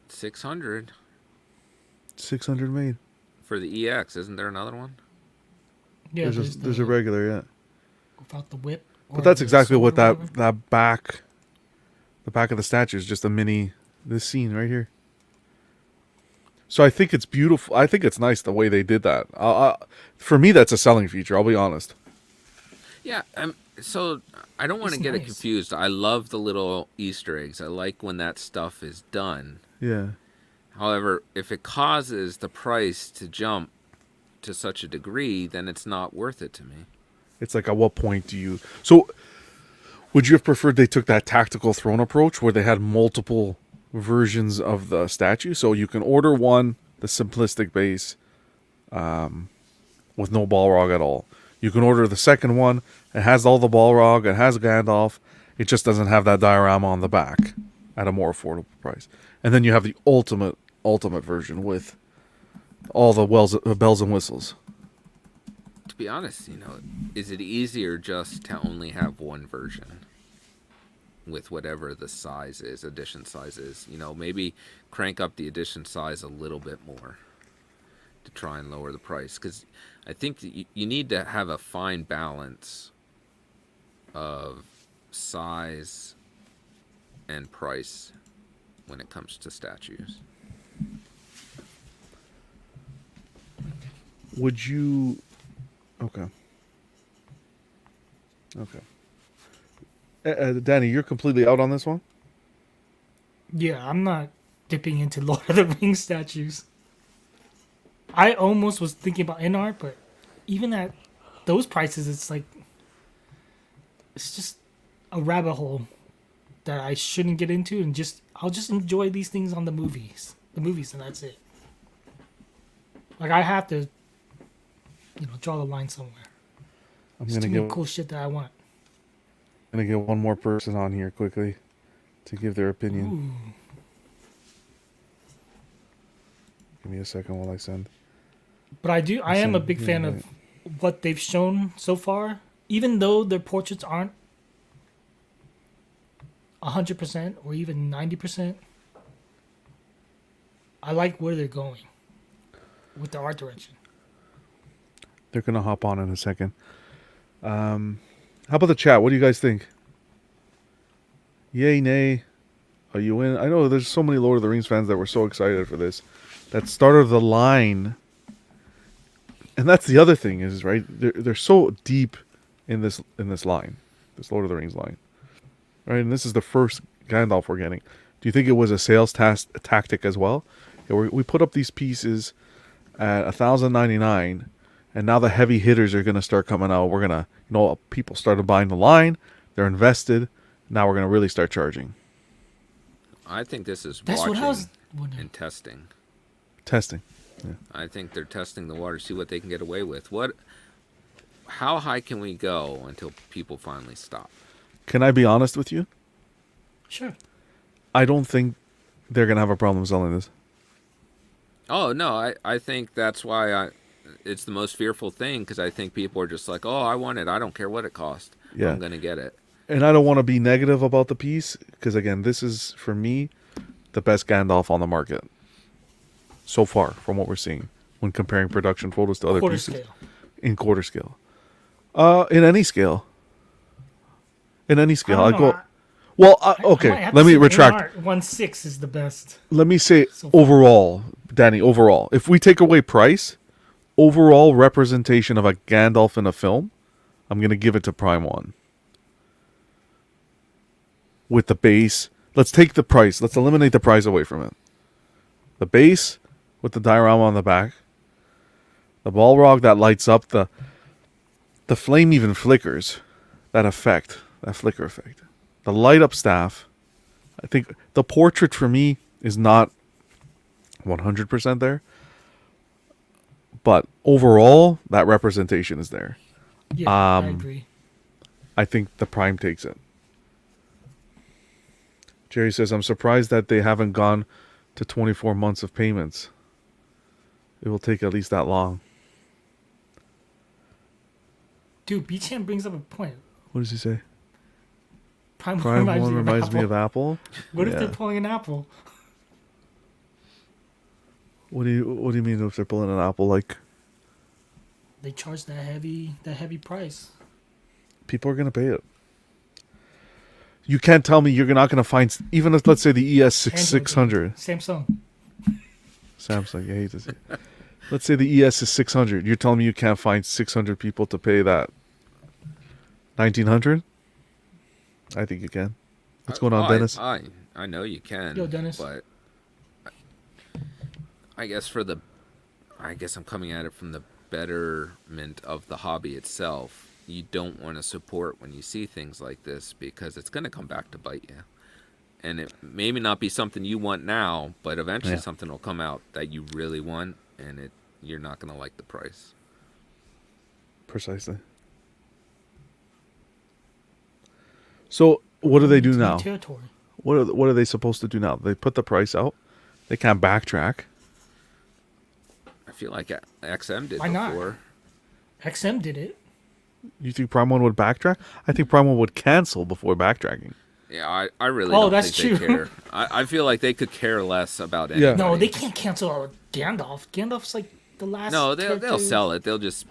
600 600 made. for the EX. Isn't there another one? Yeah, There's a regular, yeah. without the whip. But or that's the exactly sword what or whatever. that back, the back of the statue is just a mini, this scene right here. So I think it's beautiful. I think it's nice the way they did that. For me, that's a selling feature. I'll be honest. Yeah. So I don't want to It's get it nice. confused. I love the little Easter eggs. I like when that stuff is done. Yeah. However, if it causes the price to jump to such a degree, then it's not worth it to me. It's like, at what point do you... So, would you have preferred they took that tactical throne approach where they had multiple versions of the statue? So you can order one, the simplistic base, with no Balrog at all. You can order the second one. It has all the Balrog. It has Gandalf. It just doesn't have that diorama on the back at a more affordable price. And then you have the ultimate version with all the bells and whistles. To be honest, is it easier just to only have one version with whatever the size is, edition size is? Maybe crank up the edition size a little bit more to try and lower the price. Because I think that you need to have a fine balance of size and price when it comes to statues. Would you... Okay. Danny, you're completely out on this one? Yeah, I'm not dipping into Lord of the Rings statues. I almost was thinking about in-art, but even at those prices, it's just a rabbit hole that I shouldn't get into, and I'll just enjoy these things on the movies, and that's it. Like, I have to, draw the line somewhere. I'm It's going too to many get cool shit that I want. one more person on here quickly to give their opinion. Ooh. Give me a second while I send. But I am a big fan of what they've shown so far, even though their portraits aren't 100% or even 90%. I like where they're going with the art direction. They're going to hop on in a second. How about the chat? What do you guys think? Yay, nay? Are you in? I know there's so many Lord of the Rings fans that were so excited for this. That started the line. And that's the other thing is, right? They're so deep in this line. This Lord of the Rings line. Right? And this is the first Gandalf we're getting. Do you think it was a sales tactic as well? We put up these pieces at $1,099, and now the heavy hitters are going to start coming out. We're going to, people started buying the line. They're invested. Now we're going to really start charging. I think this is That's watching what I was wondering. and testing. Testing. Yeah. I think they're testing the water, see what they can get away with. How high can we go until people finally stop? Can I be honest with you? Sure. I don't think they're going to have a problem selling this. Oh, no, I think that's why it's the most fearful thing, because I think people are just like, oh, I want it. I don't care what it costs. Yeah. I'm going to get it. And I don't want to be negative about the piece, because, again, this is, for me, the best Gandalf on the market. So far, from what we're seeing, when comparing production photos to other Quarter pieces. scale. In quarter scale. In any scale. In any scale. I don't know, Okay, let me retract. 1/6 is the best. Let me say So far. overall, Danny, overall. If we take away price, overall representation of a Gandalf in a film, I'm going to give it to Prime 1. With the base. Let's take the price. Let's eliminate the price away from it. The base with the diorama on the back. The Balrog that lights up. The flame even flickers. That effect. That flicker effect. The light up staff. I think the portrait for me is not 100% there. But overall, that representation is there. Yeah, I agree. I think the Prime takes it. Jerry says, I'm surprised that they haven't gone to 24 months of payments. It will take at least that long. Dude, B-Chan brings up a point. What does he say? Prime Prime reminds One me of reminds me Apple. of Apple. What if Yeah. they're pulling an Apple? What do you mean if they're pulling an Apple? Like, They charge that heavy price. people are gonna pay it. You can't tell me you're not gonna find even if, let's say, the ES Android 600 Samsung. Samsung. I hate to say. Let's say the ES is 600. You're telling me you can't find 600 people to pay that 1900? I think you can. What's going on, Dennis? I know you can. Yo, Dennis. But I guess I'm coming at it from the betterment of the hobby itself. You don't want to support when you see things like this because it's going to come back to bite you. And it maybe not be something you want now, but eventually something will come out that you really want, and you're not going to like the price. Precisely. So what do they do It's new now? territory. What are they supposed to do now? They put the price out. They can't backtrack. I feel like XM did Why not? before. XM did it. You think Prime One would backtrack? I think Prime One would cancel before backtracking. Yeah, I really Oh, don't that's think they true. care. I feel like they could care less about anything. Yeah. No, they can't cancel Gandalf. Gandalf's like the last. No, they'll character- sell it. They'll just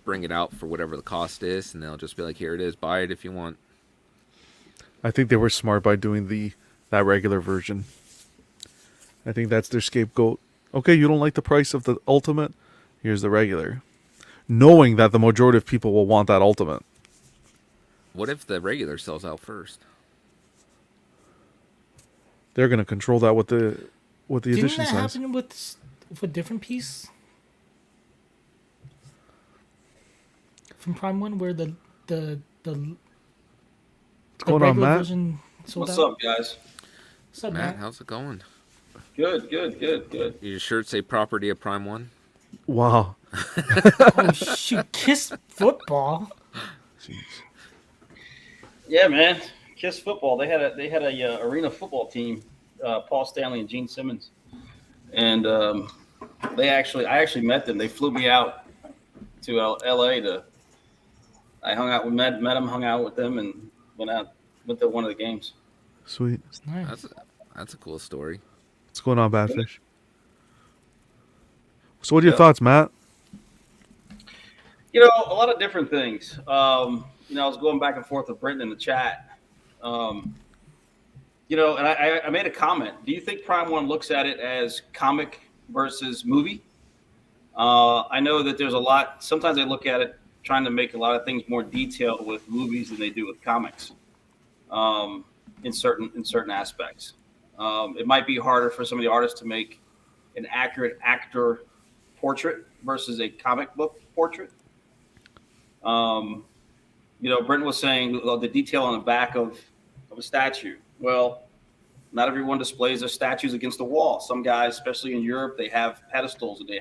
bring it out for whatever the cost is, and they'll just be like, "Here it is. Buy it if you want." I think they were smart by doing that regular version. I think that's their scapegoat. Okay, you don't like the price of the Ultimate? Here's the regular. Knowing that the majority of people will want that Ultimate. What if the regular sells out first? They're going to control that with the Didn't edition that size. happen with a different piece from Prime One, where the What's going on, regular Matt? version sold What's out? up, guys? What's up, Matt, Matt? how's it going? Good. Your shirt say property of Prime One? Wow. Oh shoot! Kiss football. Jeez. Yeah, man. Kiss football. They had a arena football team. Paul Stanley and Gene Simmons, and I actually met them. They flew me out to L.A. I hung out with met them, hung out with them, and went to one of the games. Sweet. It's nice. That's a cool story. What's going on, Badfish? So what are your thoughts, Matt? You know, a lot of different things. I was going back and forth with Brenton in the chat. And I made a comment. Do you think Prime One looks at it as comic versus movie? I know that there's a lot. Sometimes they look at it trying to make a lot of things more detailed with movies than they do with comics. In certain aspects, it might be harder for some of the artists to make an accurate actor portrait versus a comic book portrait. Brenton was saying the detail on the back of a statue. Well, not everyone displays their statues against the wall. Some guys, especially in Europe, they have pedestals and they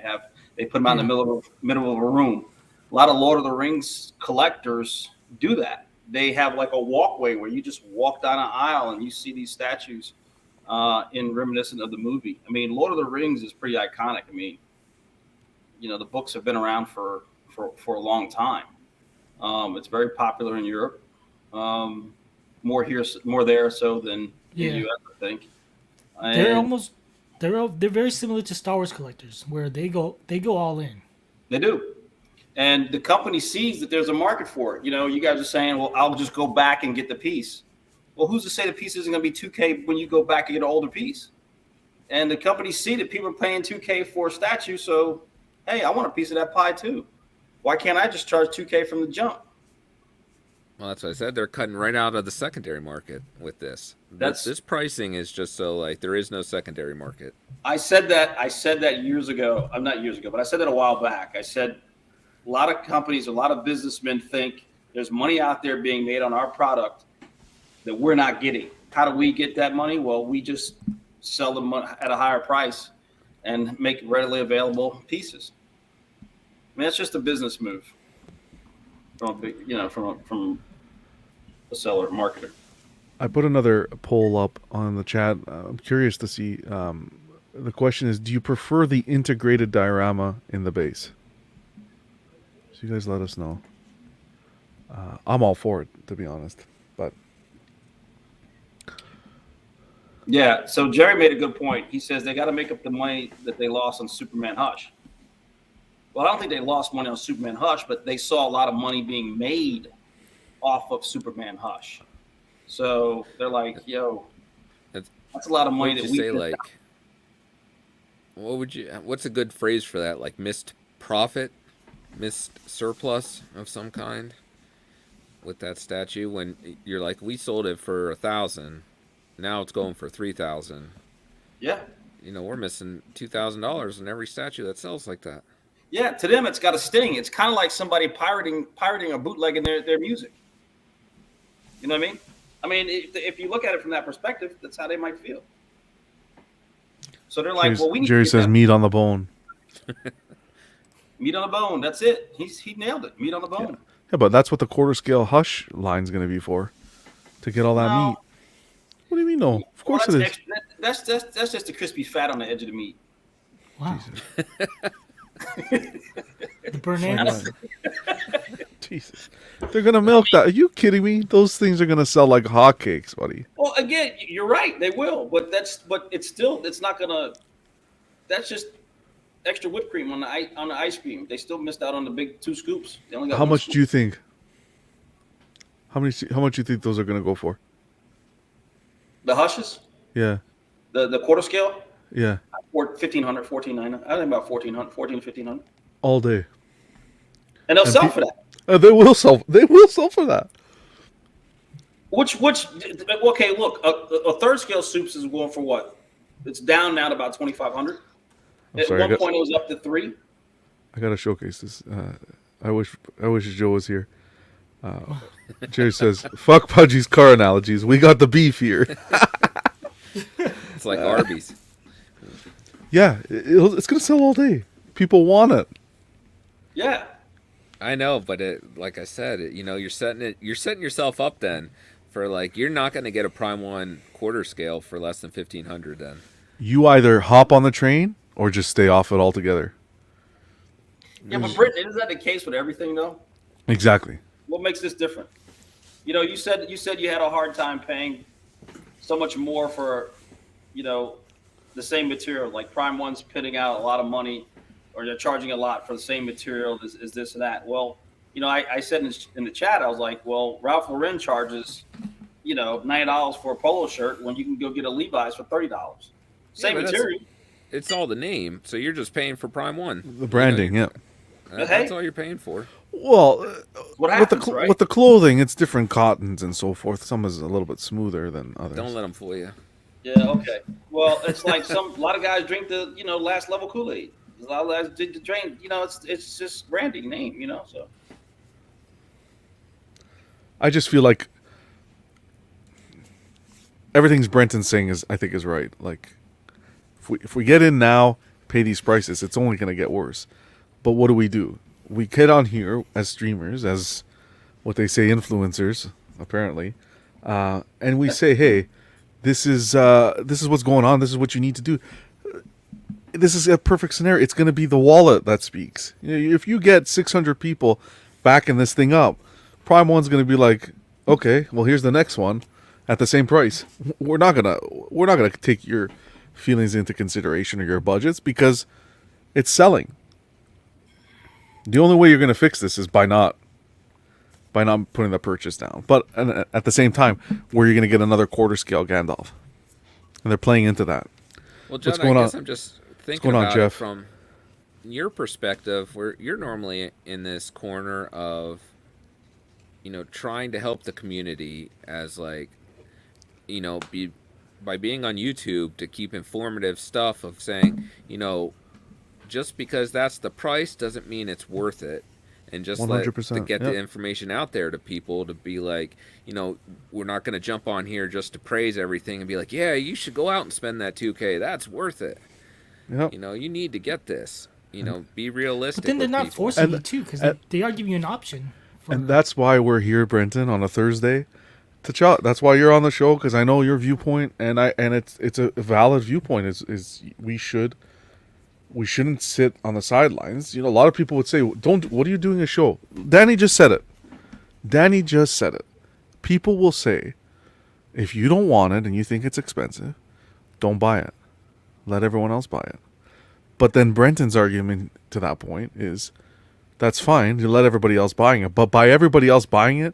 put them out in the middle of a room. A lot of Lord of the Rings collectors do that. They have like a walkway where you just walk down an aisle and you see these statues in reminiscent of the movie. I mean, Lord of the Rings is pretty iconic. I mean, the books have been around for a long time. It's very popular in Europe. More there so than in the US, I think. They're very similar to Star Wars collectors, where they go all in. They do. And the company sees that there's a market for it. You guys are saying, well, I'll just go back and get the piece. Well, who's to say the piece isn't going to be 2K when you go back and get an older piece? And the companies see that people are paying 2K for a statue. So, hey, I want a piece of that pie too. Why can't I just charge 2K from the jump? Well, that's what I said. They're cutting right out of the secondary market with this. This pricing is just so like there is no secondary market. I said that years ago. I'm not years ago, but I said that a while back. I said a lot of companies, a lot of businessmen think there's money out there being made on our product that we're not getting. How do we get that money? Well, we just sell them at a higher price and make readily available pieces. I mean, that's just a business move from a seller, marketer. I put another poll up on the chat. I'm curious to see. The question is, do you prefer the integrated diorama in the base? So you guys let us know. I'm all for it, to be honest. But Yeah. So Jerry made a good point. He says they got to make up the money that they lost on Superman Hush. Well, I don't think they lost money on Superman Hush, but they saw a lot of money being made off of Superman Hush. So they're like, "Yo, That's, that's a lot of what money would that you we say? could." Like, what's a good phrase for that? Like missed profit, missed surplus of some kind with that statue. When you're like, we sold it for 1,000, now it's going for 3,000. Yeah. We're missing $2,000 in every statue that sells like that. Yeah, to them it's got a sting. It's kind of like somebody pirating or bootlegging their music. You know what I mean? I mean, if you look at it from that perspective, that's how they might feel. So they're like, "Well, we need Jerry to says meat on the bone. meat on the bone." That's it. He nailed it. Meat on the bone. Yeah, but that's what the quarter scale Hush line's going to be for, to get all that No. meat. What do you mean? No, of course Well, it is. that's just the crispy fat on the edge of the meat. Wow. The bananas. Jesus, they're gonna milk that. Are you kidding me? Those things are gonna sell like hotcakes, buddy. Well, again, you're right. They will, but it's not gonna. That's just extra whipped cream on the ice cream. They still missed out on the big 2 scoops. They only got How one much scoop. do you think? How much do you think those are gonna go for? The Hushes, Yeah, the quarter scale, yeah, 1,500, 1,400. I think about 1,400, 1,400 to 1,500, all day. and they'll And sell for that. They will sell. They will sell for that. Which okay, look, a third scale soups is going for what? It's down now to about 2,500. At sorry, one point, it was up to 3. I gotta showcase this. I wish Joe was here. Jerry says, "Fuck Pudgy's car analogies. We got the beef here." It's like Arby's. Yeah, it's gonna sell all day. People want it. Yeah. I know, but like I said, you're setting yourself up then for like you're not going to get a Prime 1 quarter scale for less than 1,500 then. You either hop on the train or just stay off it altogether. Yeah, but Britain, isn't that the case with everything though? Exactly. What makes this different? You said you had a hard time paying so much more for, the same material. Like Prime 1's pitting out a lot of money, or they're charging a lot for the same material as this and that. Well, I said in the chat, I was like, well, Ralph Lauren charges, $90 for a polo shirt when you can go get a Levi's for $30. Same but material. It's all the name, so you're just paying for Prime 1. The branding, yeah. That's all you're paying for. Well, What happens, right? with the clothing, it's different cottons and so forth. Some is a little bit smoother than others. Don't let them fool you. Yeah, okay. Well, it's like a lot of guys drink the, last level Kool-Aid. A lot of guys did the drink, it's just branding name, so. I just feel like everything's Brenton's saying I think is right. Like, if we get in now, pay these prices, it's only going to get worse. But what do? We get on here as streamers, as what they say influencers, apparently, and we say, hey, this is what's going on. This is what you need to do. This is a perfect scenario. It's going to be the wallet that speaks. If you get 600 people backing this thing up, Prime 1's going to be like, okay, well, here's the next one at the same price. We're not gonna take your feelings into consideration or your budgets because it's selling. The only way you're going to fix this is by not putting the purchase down. But at the same time, where you're going to get another quarter scale Gandalf, and they're playing into that. Well, John, What's going I guess on? I'm just thinking going on, about Jeff? it from your perspective, where you're normally in this corner of, trying to help the community as like, by being on YouTube to keep informative stuff of saying, just because that's the price doesn't mean it's worth it. And just to 100%, get yep. the information out there to people to be like, we're not going to jump on here just to praise everything and be like, yeah, you should go out and spend that $2K. That's worth it. Yep. You need to get this. Be realistic. But then they're with not people. forcing And- you to, because and- they are giving you an option. And that's why we're here, Brenton, on a Thursday to chat. That's why you're on the show, because I know your viewpoint, and it's a valid viewpoint. Is we shouldn't sit on the sidelines. A lot of people would say, "Don't. What are you doing a show?" Danny just said it. Danny just said it. People will say, if you don't want it and you think it's expensive, don't buy it. Let everyone else buy it. But then Brenton's argument to that point is, that's fine. You let everybody else buying it, but by everybody else buying it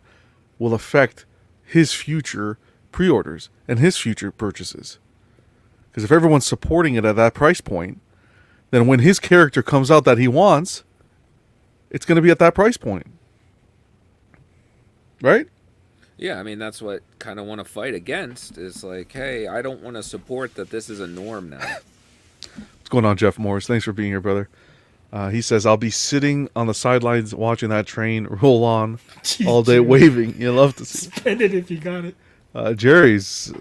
will affect his future pre-orders and his future purchases. Because if everyone's supporting it at that price point, then when his character comes out that he wants, it's going to be at that price point. Right? Yeah, I mean, that's what kind of want to fight against is like, hey, I don't want to support that this is a norm now. What's going on, Jeff Morris? Thanks for being here, brother. He says, I'll be sitting on the sidelines watching that train roll on Jeez, all day Jerry. waving. You love to see. Spend it if you got it. Jerry's,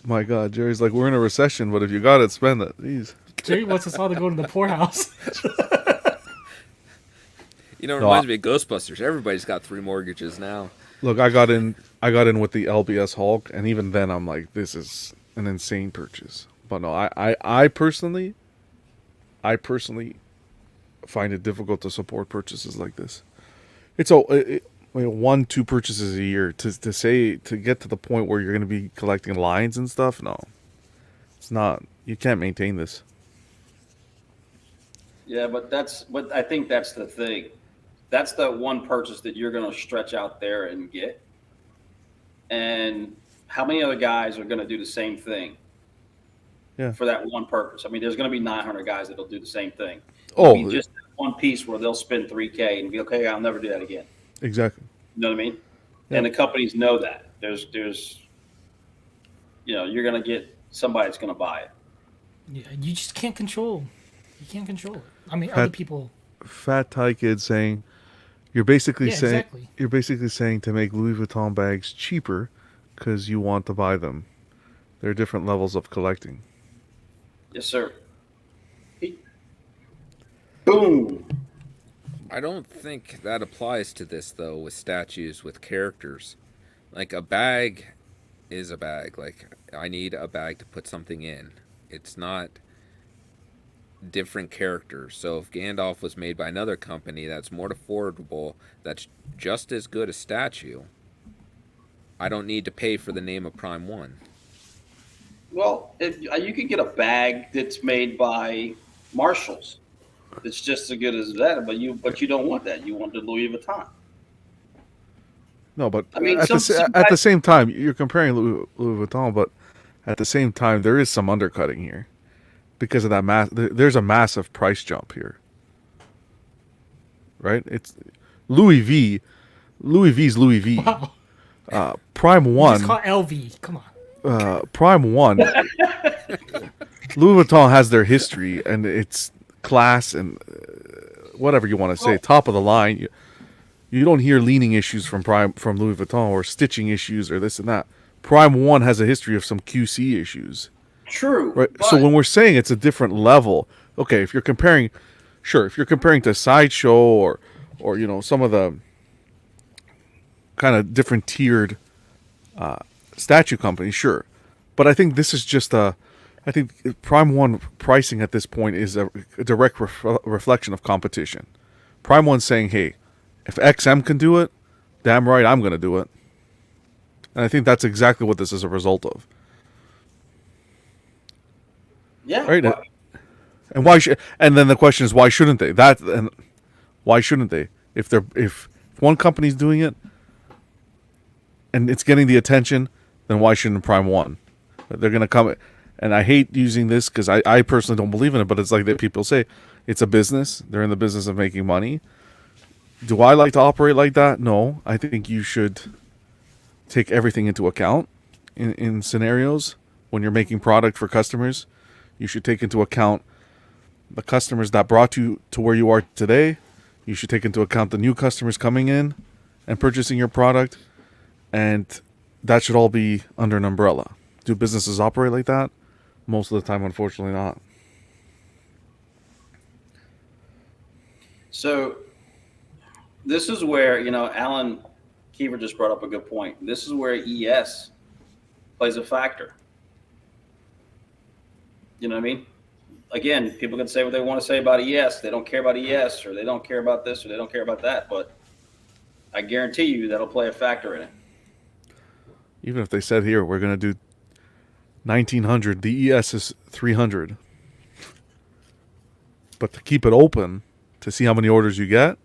my God, Jerry's like, we're in a recession, but if you got it, spend it. Jeez. Jerry wants us all to go to the poorhouse. You know, it No, reminds me of Ghostbusters. Everybody's got 3 mortgages now. Look, I got in with the LBS Hulk, and even then I'm like, this is an insane purchase. But no, I personally find it difficult to support purchases like this. It's 1-2 purchases a year to get to the point where you're going to be collecting lines and stuff. No, it's not. You can't maintain this. Yeah, but I think that's the thing. That's the one purchase that you're going to stretch out there and get. And how many other guys are going to do the same thing? Yeah. For that one purpose. I mean, there's going to be 900 guys that'll do the same thing. Oh, It'll be just one piece where they'll spend $3K and be okay. I'll never do that again. exactly. You know what I mean? Yeah. And the companies know that. There's, you're going to get somebody that's going to buy it. Yeah, you just can't control. You can't control it. I mean, other people. Fat Thai Kid saying, you're basically Yeah, saying exactly. you're basically saying to make Louis Vuitton bags cheaper because you want to buy them. There are different levels of collecting. Yes, sir. Boom. I don't think that applies to this, though, with statues, with characters. Like, a bag is a bag. Like, I need a bag to put something in. It's not different characters. So if Gandalf was made by another company that's more affordable, that's just as good a statue, I don't need to pay for the name of Prime 1. Well, you can get a bag that's made by Marshalls. It's just as good as that, but you don't want that. You want the Louis Vuitton. No, but I mean, at some the same time, you're comparing Louis Vuitton, but at the same time, there is some undercutting here because of that there's a massive price jump here, right? It's Louis V's Louis V. Wow. Prime One. Just call LV. Come on. Prime One. Louis Vuitton has their history and its class and whatever you want to say, top of the line. You don't hear leaning issues from Louis Vuitton or stitching issues or this and that. Prime One has a history of some QC issues. True. Right. But So when we're saying it's a different level, okay, if you're comparing to Sideshow or some of the kind of different tiered statue companies, sure. But I think this is just I think Prime One pricing at this point is a direct reflection of competition. Prime One's saying, hey, if XM can do it, damn right I'm going to do it. And I think that's exactly what this is a result of. yeah. Right. but- And and then the question is, why shouldn't they? Why shouldn't they? If one company's doing it and it's getting the attention, then why shouldn't Prime One? They're going to come, and I hate using this because I personally don't believe in it, but it's like that people say, it's a business. They're in the business of making money. Do I like to operate like that? No. I think you should take everything into account in scenarios when you're making product for customers. You should take into account the customers that brought you to where you are today. You should take into account the new customers coming in and purchasing your product. And that should all be under an umbrella. Do businesses operate like that? Most of the time, unfortunately not. So this is where, Alan Kiever just brought up a good point. This is where ES plays a factor. You know what I mean? Again, people can say what they want to say about ES. They don't care about ES, or they don't care about this, or they don't care about that. But I guarantee you that'll play a factor in it. Even if they said here we're going to do 1900, the ES is 300. But to keep it open to see how many orders you get,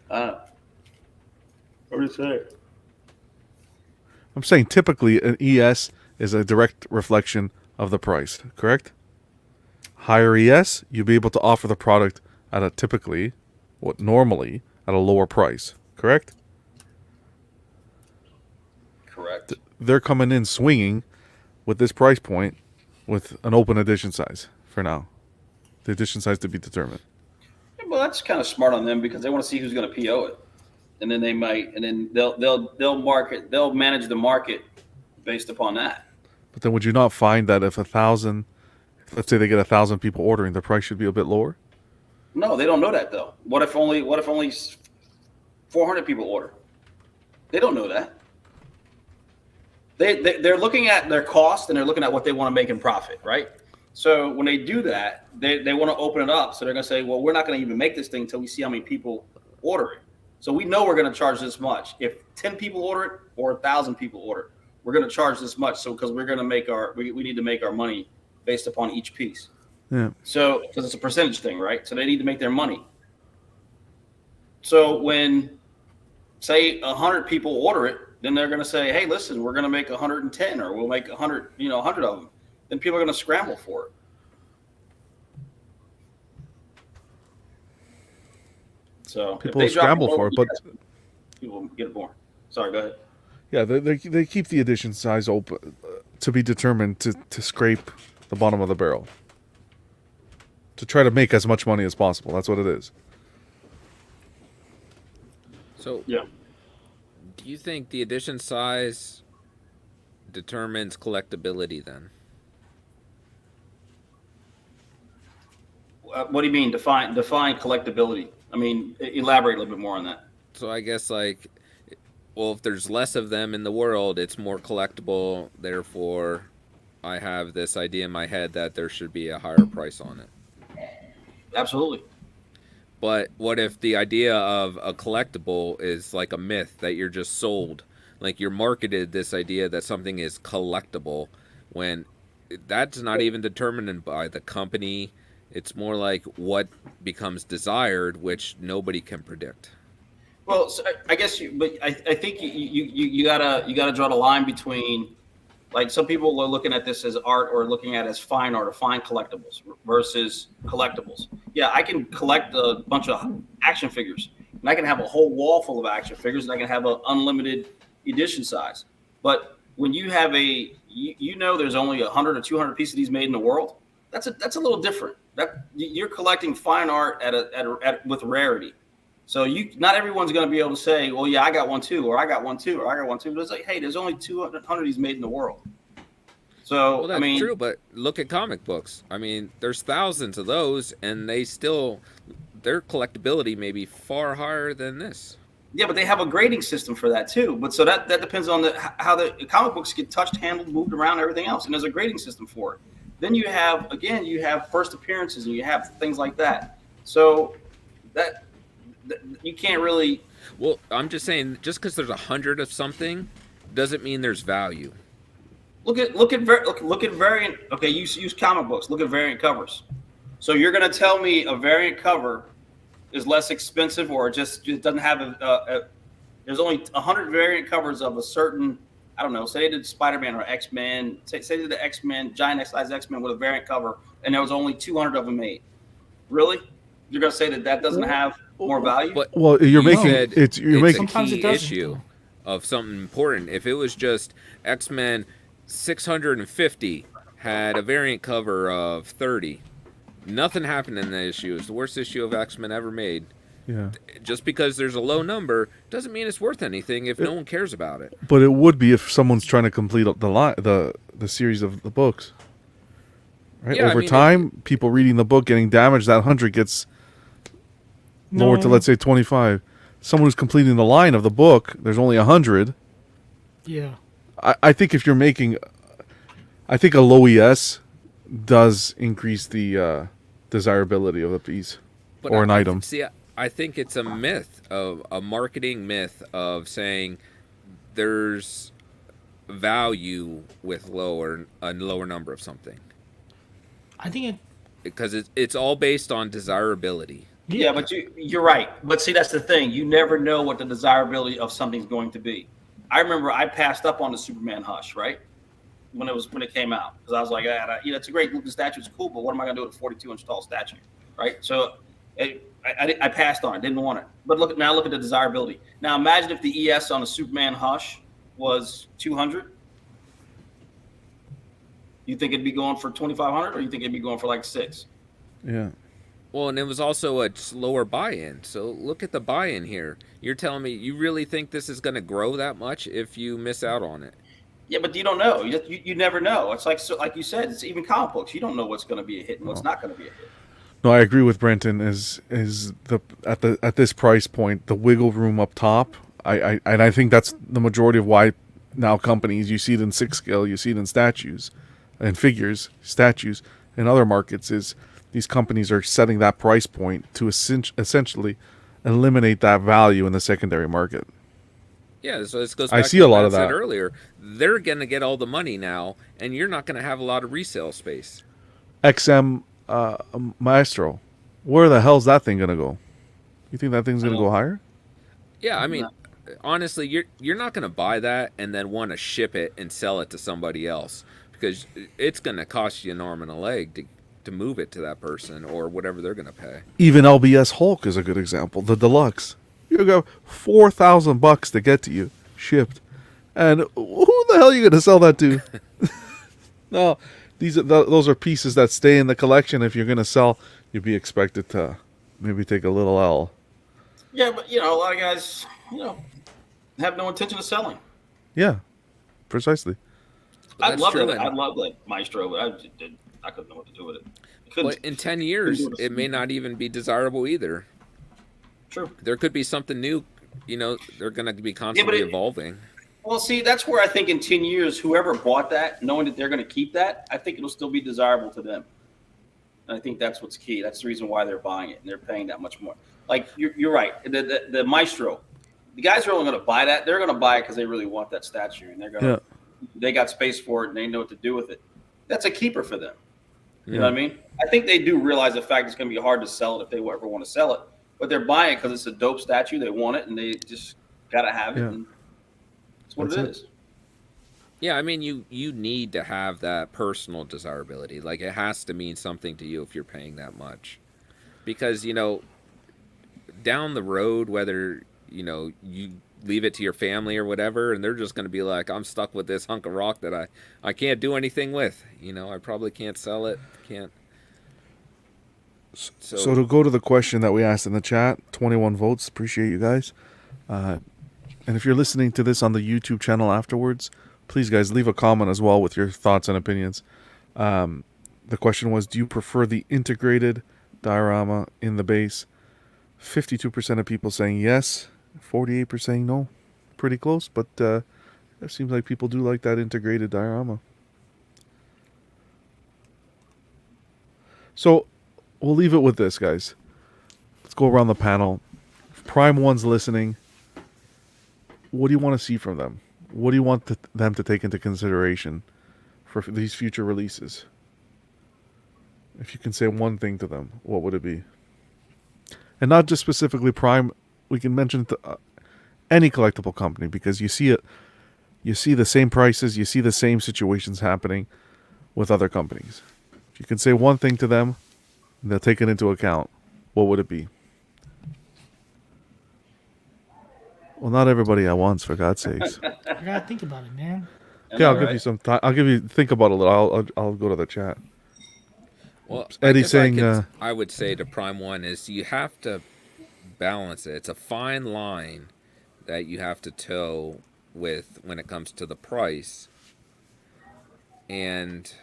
What do you say? I'm saying typically an ES is a direct reflection of the price, correct? Higher ES, you'll be able to offer the product at a typically, what normally, at a lower price, correct? Correct. They're coming in swinging with this price point with an open edition size for now. The edition size to be determined. Yeah, well, that's kind of smart on them because they want to see who's going to PO it, and then they might, and then they'll manage the market based upon that. But then would you not find that if 1,000, let's say they get 1,000 people ordering, the price should be a bit lower? No, they don't know that though. What if only 400 people order? They don't know that. They're looking at their cost and they're looking at what they want to make in profit, right? So when they do that, they want to open it up. So they're going to say, well, we're not going to even make this thing until we see how many people order it. So we know we're going to charge this much. If 10 people order it or 1,000 people order it, we're going to charge this much. So because we're going to make we need to make our money based upon each piece. Yeah. So because it's a percentage thing, right? So they need to make their money. So when, say, 100 people order it, then they're going to say, hey, listen, we're going to make 110 or we'll make 100, 100 of them. Then people are going to scramble for it. So People scramble for it, but people get it more. Sorry, go ahead. yeah, they keep the edition size open to be determined to scrape the bottom of the barrel. To try to make as much money as possible. That's what it is. So, Yeah. do you think the edition size determines collectability then? What do you mean? Define collectability. I mean, elaborate a little bit more on that. So I guess well, if there's less of them in the world, it's more collectible. Therefore, I have this idea in my head that there should be a higher price on it. Absolutely. But what if the idea of a collectible is like a myth that you're just sold? Like you're marketed this idea that something is collectible when that's not even determined by the company. It's more like what becomes desired, which nobody can predict. Well, so I guess I think you gotta draw the line between, like, some people are looking at this as art or looking at it as fine art or fine collectibles versus collectibles. Yeah, I can collect a bunch of action figures and I can have a whole wall full of action figures and I can have an unlimited edition size. But when you have there's only 100 or 200 pieces of these made in the world, that's a little different. That you're collecting fine art with rarity. So not everyone's going to be able to say, well, yeah, I got one too, or I got one too, or I got one too. But it's like, hey, there's only 200 of these made in the world. So, Well, that's true, but look at comic books. I mean, there's thousands of those, and their collectability may be far higher than this. Yeah, but they have a grading system for that too. But so that depends on how the comic books get touched, handled, moved around, everything else, and there's a grading system for it. Then you have first appearances and you have things like that. So that you can't really. Well, I'm just saying, just because there's 100 of something doesn't mean there's value. Look at variant. Okay, use comic books. Look at variant covers. So you're going to tell me a variant cover is less expensive, or it doesn't have there's only 100 variant covers of a certain. I don't know. Say they did Spider-Man or X-Men. Say they did the X-Men, giant size X-Men with a variant cover, and there was only 200 of them made. Really? You're going to say that doesn't have more value? But Well, you're making said it's a Sometimes key it doesn't, issue though. of something important. If it was just X-Men 650 had a variant cover of 30, nothing happened in the issue. It's the worst issue of X-Men ever made. yeah. Just because there's a low number doesn't mean it's worth anything if no one cares about it. But it would be if someone's trying to complete the series of the books. Right? Yeah, I Over mean, time, people reading the book getting damaged, that 100 gets lowered to, let's say, 25. Someone who's completing the line of the book, there's only 100. Yeah. I think if you're making, I think a low ES does increase the desirability of the piece But or an item. See, I think it's a myth, of a marketing myth of saying there's value with a lower number of something, I think it. because it's all based on desirability. Yeah, but you're right. But see, that's the thing. You never know what the desirability of something's going to be. I remember I passed up on the Superman Hush, right? When it came out, because I was like, it's a great looking statue, it's cool, but what am I going to do with a 42-inch tall statue, right? So I passed on it, didn't want it. But look at the desirability. Now imagine if the ES on a Superman Hush was 200. You think it'd be going for 2,500, or you think it'd be going for like 6? Yeah. Well, and it was also a slower buy-in. So look at the buy-in here. You're telling me you really think this is going to grow that much if you miss out on it? Yeah, but you don't know. You never know. It's like you said. It's even comic books. You don't know what's going to be a hit and what's not going to be a hit. No, I agree with Brenton. At this price point, the wiggle room up top. I think that's the majority of why now companies, you see it in 6 scale, you see it in statues, and figures, statues, in other markets, is these companies are setting that price point to essentially eliminate that value in the secondary market. Yeah, so this goes back I see to a lot what of I said that earlier. They're going to get all the money now, and you're not going to have a lot of resale space. XM Maestro, where the hell's that thing gonna go? You think that thing's gonna go higher? Yeah, I mean, honestly, you're not going to buy that and then want to ship it and sell it to somebody else, because it's going to cost you an arm and a leg to move it to that person or whatever they're going to pay. Even LBS Hulk is a good example. The deluxe, you got $4,000 to get to you shipped, and who the hell are you gonna sell that to? No, those are pieces that stay in the collection. If you're gonna sell, you'd be expected to maybe take a little L. Yeah, but a lot of guys, have no intention of selling. Yeah, precisely. I'd love that Maestro, but I couldn't know what to do with it. But in 10 years, it may not even be desirable either. True. There could be something new. They're going to be constantly evolving. Well, see, that's where I think in 10 years, whoever bought that, knowing that they're going to keep that, I think it'll still be desirable to them. And I think that's what's key. That's the reason why they're buying it, and they're paying that much more. Like, you're right. The Maestro, the guys are only going to buy that. They're going to buy it because they really want that statue, and they got space for it, and they know what to do with it. That's a keeper for them. You know what I mean? I think they do realize the fact it's going to be hard to sell it if they ever want to sell it. But they're buying it because it's a dope statue. They want it, and they just got to have it. And that's what it is. Yeah, I mean, you need to have that personal desirability. Like, it has to mean something to you if you're paying that much. Because, down the road, whether, you leave it to your family or whatever, and they're just going to be like, I'm stuck with this hunk of rock that I can't do anything with. I probably can't sell it, can't. So to go to the question that we asked in the chat, 21 votes. Appreciate you guys. And if you're listening to this on the YouTube channel afterwards, please, guys, leave a comment as well with your thoughts and opinions. The question was, do you prefer the integrated diorama in the base? 52% of people saying yes, 48% saying no. Pretty close, but it seems like people do like that integrated diorama. So we'll leave it with this, guys. Let's go around the panel. If Prime One's listening, what do you want to see from them? What do you want them to take into consideration for these future releases? If you can say one thing to them, what would it be? And not just specifically Prime. We can mention any collectible company, because you see it. You see the same prices. You see the same situations happening with other companies. If you can say one thing to them, they'll take it into account. What would it be? Well, not everybody at once, for God's sakes. I gotta think about it, man. Okay, I'll give you some time. I'll give you think about it a little. I'll go to the chat. Well, Eddie's saying, I would say to Prime One is you have to balance it. It's a fine line that you have to toe with when it comes to the price. And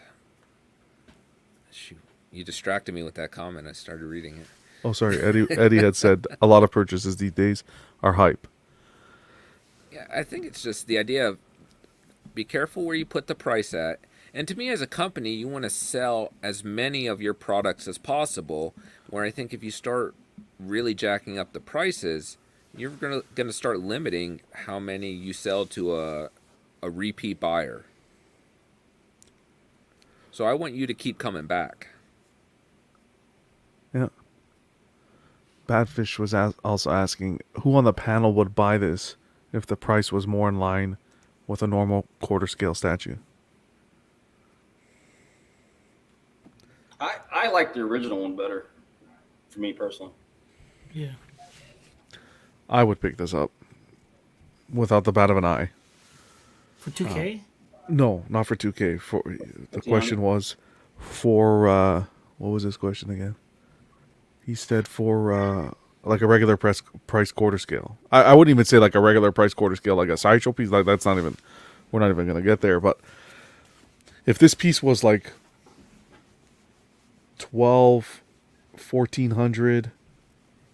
shoot, you distracted me with that comment. I started reading it. oh, sorry, Eddie had said a lot of purchases these days are hype. Yeah, I think it's just the idea of be careful where you put the price at. And to me, as a company, you want to sell as many of your products as possible, where I think if you start really jacking up the prices, you're gonna start limiting how many you sell to a repeat buyer. So I want you to keep coming back. Yeah. Badfish was also asking who on the panel would buy this if the price was more in line with a normal quarter scale statue. I like the original one better, for me personally. Yeah. I would pick this up without the bat of an eye. For 2K? No, not for 2K. For the 1500? question was for what was his question again? He said for like a regular price quarter scale. I wouldn't even say like a regular price quarter scale, like a sideshow piece. Like that's not even. We're not even gonna get there. But if this piece was like 12, 1400,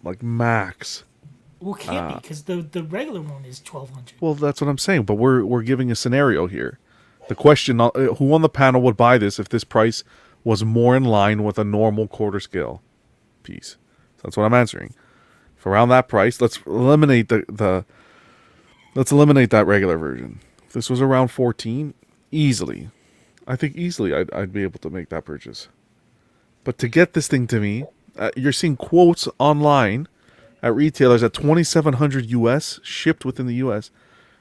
like max. Well, it can't be because the regular one is 1200. Well, that's what I'm saying. But we're giving a scenario here. The question: who on the panel would buy this if this price was more in line with a normal quarter scale piece? So that's what I'm answering. For around that price, let's eliminate let's eliminate that regular version. If this was around 14, easily, I think easily I'd be able to make that purchase. But to get this thing to me, you're seeing quotes online at retailers at $2,700 US shipped within the US.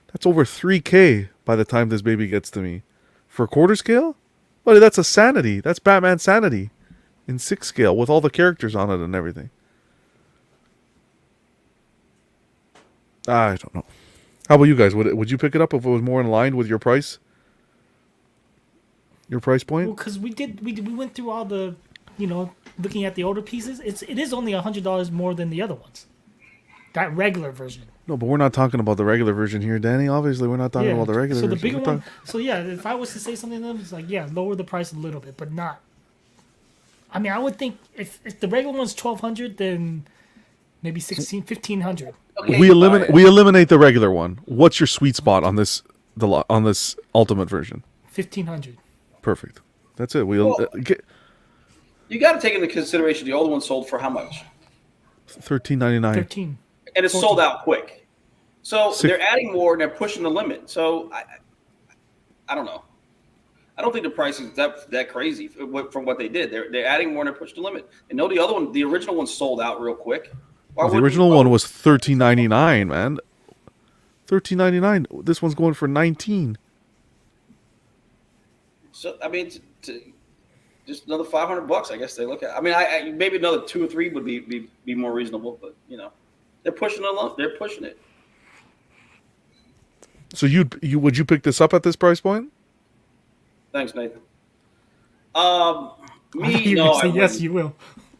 That's over $3K by the time this baby gets to me. For quarter scale? Buddy, that's a sanity. That's Batman sanity in 6 scale with all the characters on it and everything. I don't know. How about you guys? Would you pick it up if it was more in line with your price? Your price point? Well, because we went through all the, looking at the older pieces. It is only $100 more than the other ones. That regular version. No, but we're not talking about the regular version here, Danny. Obviously, we're not talking about the regular so version. the bigger one. So yeah, if I was to say something to them, it's like lower the price a little bit, but not. I mean, I would think if the regular one's 1,200, then maybe 1,500. Okay, We eliminate the regular one. What's your sweet spot on this ultimate version? 1,500. Perfect. That's it. You got to take into consideration the older one sold for how much? $13.99. 13. And it's 14. sold out quick. So Six- they're adding more and they're pushing the limit. So I don't know. I don't think the price is that crazy from what they did. They're adding more and they're pushing the limit. And no, the original one sold out real quick. The original one was $13.99, man. $13.99. This one's going for $19. So I mean, just another $500, I guess they look at. I mean, I maybe another 2 or 3 would be more reasonable, but they're pushing it. They're pushing it. So would you pick this up at this price point? Thanks, Nathan. You No, say I yes, wouldn't. you will.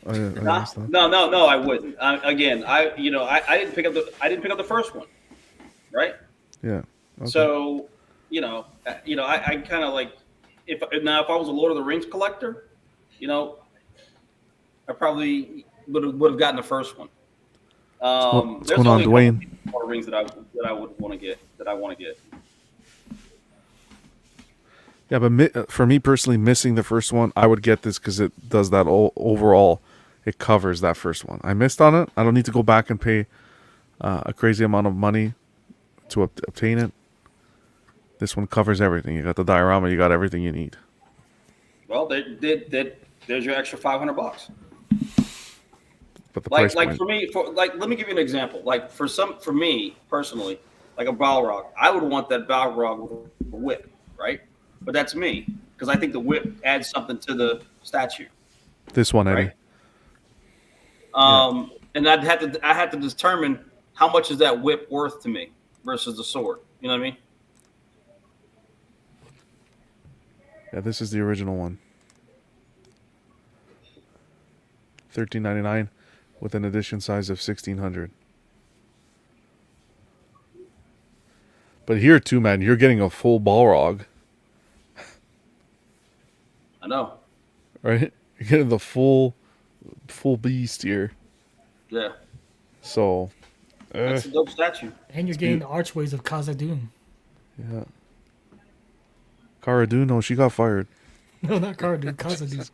No, I wouldn't. Again, I didn't pick up the first one, right? Yeah. Okay. So, I kind of like if I was a Lord of the Rings collector, I probably would have gotten the first one. What's There's going on, only a Dwayne? couple more rings that I would want to get. That I want to get. Yeah, but for me personally, missing the first one, I would get this because it does that overall. It covers that first one. I missed on it. I don't need to go back and pay a crazy amount of money to obtain it. This one covers everything. You got the diorama. You got everything you need. Well, there's your extra $500. But the Like price point. for me, let me give you an example. Like for me personally, like a Balrog, I would want that Balrog with a whip, right? But that's me because I think the whip adds something to the statue, This one, Eddie. right? And I had to determine how much is that whip worth to me versus the sword. You know what I mean? Yeah, this is the original one. $13.99 with an edition size of 1,600. But here too, man, you're getting a full Balrog, I know. right? You're getting the full beast here. Yeah, So, that's a dope statue. And you're getting the archways of Khazad-dûm. yeah. Cara Dune, no, she got fired. No, not Khazad-dûm. Khazad-dûm.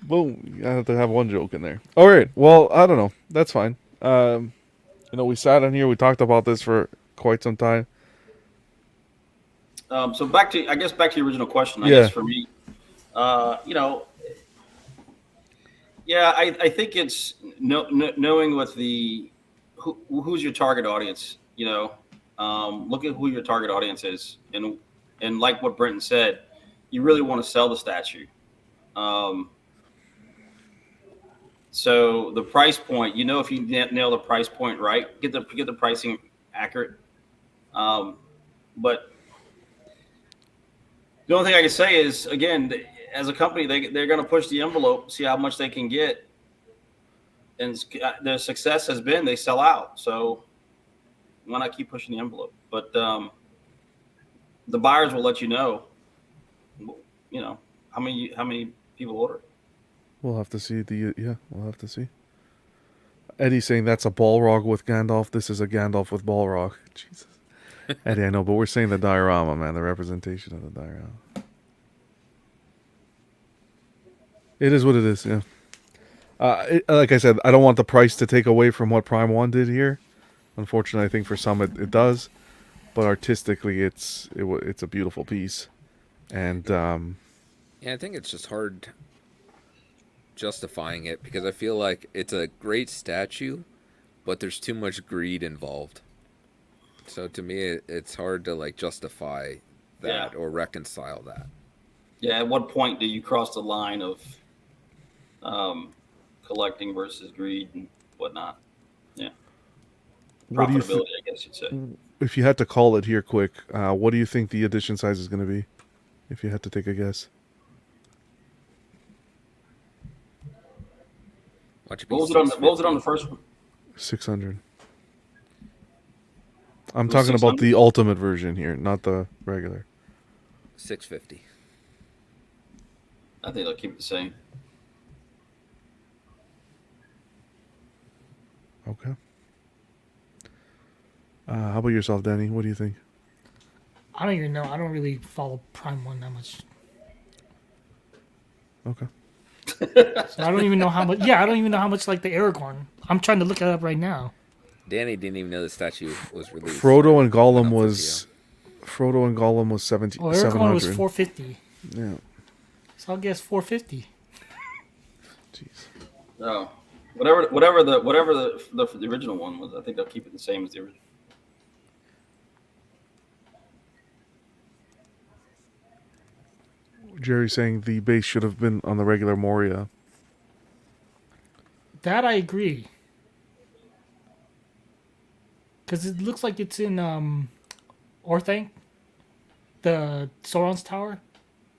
Boom. You have to have one joke in there. All right. Well, I don't know. That's fine. We sat in here. We talked about this for quite some time. So back to the original question. I Yeah. guess for me, yeah, I think it's knowing what who's your target audience. Look at who your target audience is, and like what Brenton said, you really want to sell the statue. So the price point, if you nail the price point right, get the pricing accurate. But the only thing I can say is, again, as a company, they're going to push the envelope, see how much they can get, and their success has been they sell out. So why not keep pushing the envelope? But the buyers will let you know, how many people order. We'll have to see we'll have to see. Eddie's saying that's a Balrog with Gandalf. This is a Gandalf with Balrog. Jesus. Eddie, I know, but we're saying the diorama, man, the representation of the diorama. It is what it is, yeah. Like I said, I don't want the price to take away from what Prime 1 did here. Unfortunately, I think for some it does. But artistically, it's a beautiful piece. And Yeah, I think it's just hard justifying it because I feel like it's a great statue, but there's too much greed involved. So to me, it's hard to justify that or reconcile that. Yeah, at what point do you cross the line of collecting versus greed and whatnot? Yeah, what do you profitability, I guess you'd say. If you had to call it here quick, what do you think the edition size is going to be? If you had to take a guess. What was it on the first one? 600. I'm talking about the ultimate version here, not the regular. 650. I think they'll keep it the same. Okay. How about yourself, Danny? What do you think? I don't even know. I don't really follow Prime 1 that much. Okay. So I don't even know how much. Yeah, I don't even know how much the Aragorn. I'm trying to look it up right now. Danny didn't even know the statue was released. Frodo and Gollum was 17. Oh, Aragorn was 450. Yeah. So I'll guess 450. Jeez. Oh, whatever the original one was, I think they'll keep it the same as the original. Jerry saying the base should have been on the regular Moria. That I agree. Because it looks like it's in Orthanc, the Sauron's tower.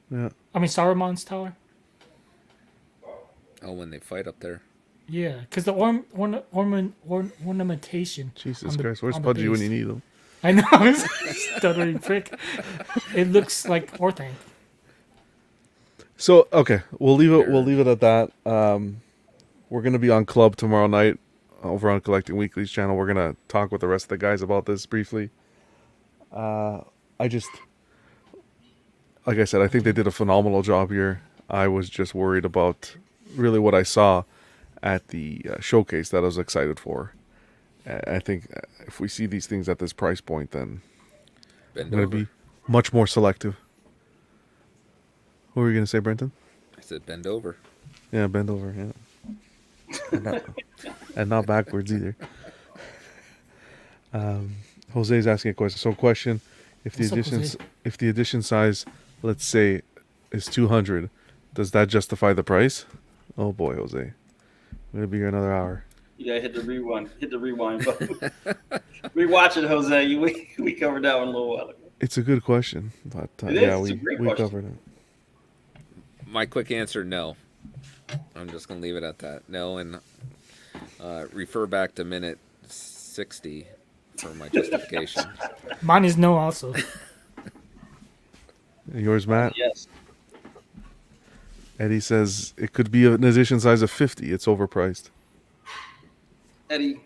Yeah. I mean Saruman's tower. Oh, when they fight up there. Yeah, because the ornamentation. Jesus on Christ, where's on the Pudgy when base. you need him? I know, I'm stuttering prick. It looks like Orthanc. So okay, we'll leave it. We'll leave it at that. We're gonna be on Club tomorrow night over on Collecting Weekly's channel. We're gonna talk with the rest of the guys about this briefly. I just, like I said, I think they did a phenomenal job here. I was just worried about really what I saw at the showcase that I was excited for. I think if we see these things at this price point, then I'm going to be much more selective. What were you going to say, Brenton? I said bend over. Yeah, bend over, yeah. And not backwards either. Jose's asking a question. So question, if the edition size, let's say, is 200, does that justify the price? Oh boy, Jose. I'm going to be here another hour. You gotta hit the rewind button. Rewatch it, Jose. We covered that one a little while ago. It's a good question, but we covered it. My quick answer, no. I'm just gonna leave it at that. No, and refer back to minute 60 for my justification. Mine is no also. Yours, Matt? Yes. Eddie says it could be an edition size of 50. It's overpriced. Eddie,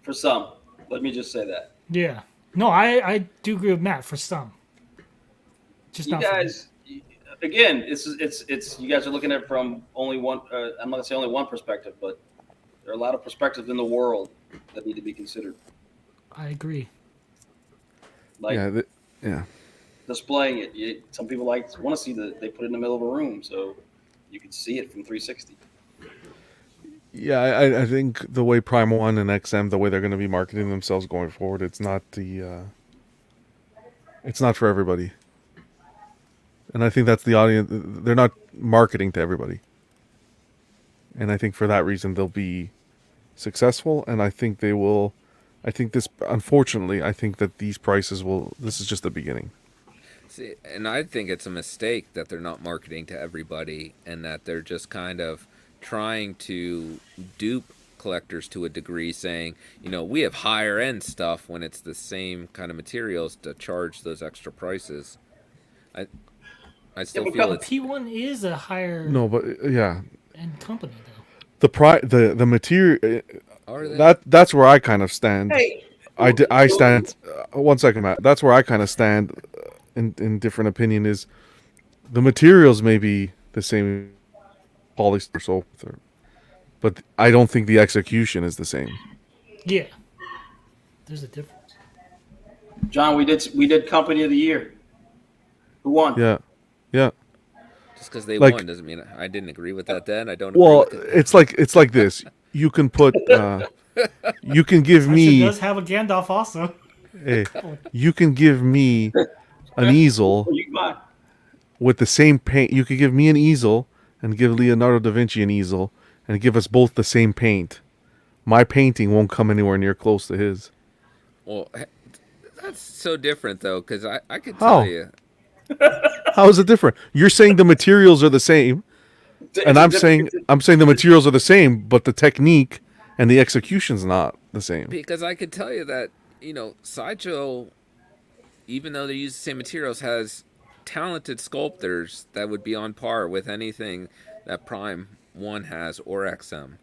for some, let me just say that. Yeah. No, I do agree with Matt for some. Just You not for me. guys, again, it's you guys are looking at it from only one. I'm not gonna say only one perspective, but there are a lot of perspectives in the world that need to be considered. I agree. Like yeah. displaying it. Some people want to see they put it in the middle of a room so you can see it from 360. Yeah, I think the way Prime One and XM, the way they're going to be marketing themselves going forward, it's not for everybody. And I think that's the audience. They're not marketing to everybody. And I think for that reason they'll be successful. And I think they will. Unfortunately, I think that these prices will. This is just the beginning. See, and I think it's a mistake that they're not marketing to everybody and that they're just kind of trying to dupe collectors to a degree, saying, we have higher end stuff when it's the same kind of materials to charge those extra prices. I still feel it's P1 is a higher No, but yeah, end company though. the material. are they? That's where I kind of stand. Hey, I stand. 1 second, Matt. That's where I kind of stand. In different opinion is the materials may be the same, polyester, so forth, but I don't think the execution is the same. Yeah, there's a difference. John, we did Company of the Year. Who won? Yeah. Just because they Like- won doesn't mean I didn't agree with that then. I don't agree Well, with it. it's like this. You can put. You can give Actually, me. does have a Gandalf also. Hey, you can give me an easel Who you buy? with the same paint. You could give me an easel and give Leonardo da Vinci an easel and give us both the same paint. My painting won't come anywhere near close to his. Well, that's so different though, because I could How? tell you. How is it different? You're saying the materials are the same, and I'm saying the materials are the same, but the technique and the execution's not the same. Because I could tell you that, Sideshow, even though they use the same materials, has talented sculptors that would be on par with anything that Prime 1 has or XM.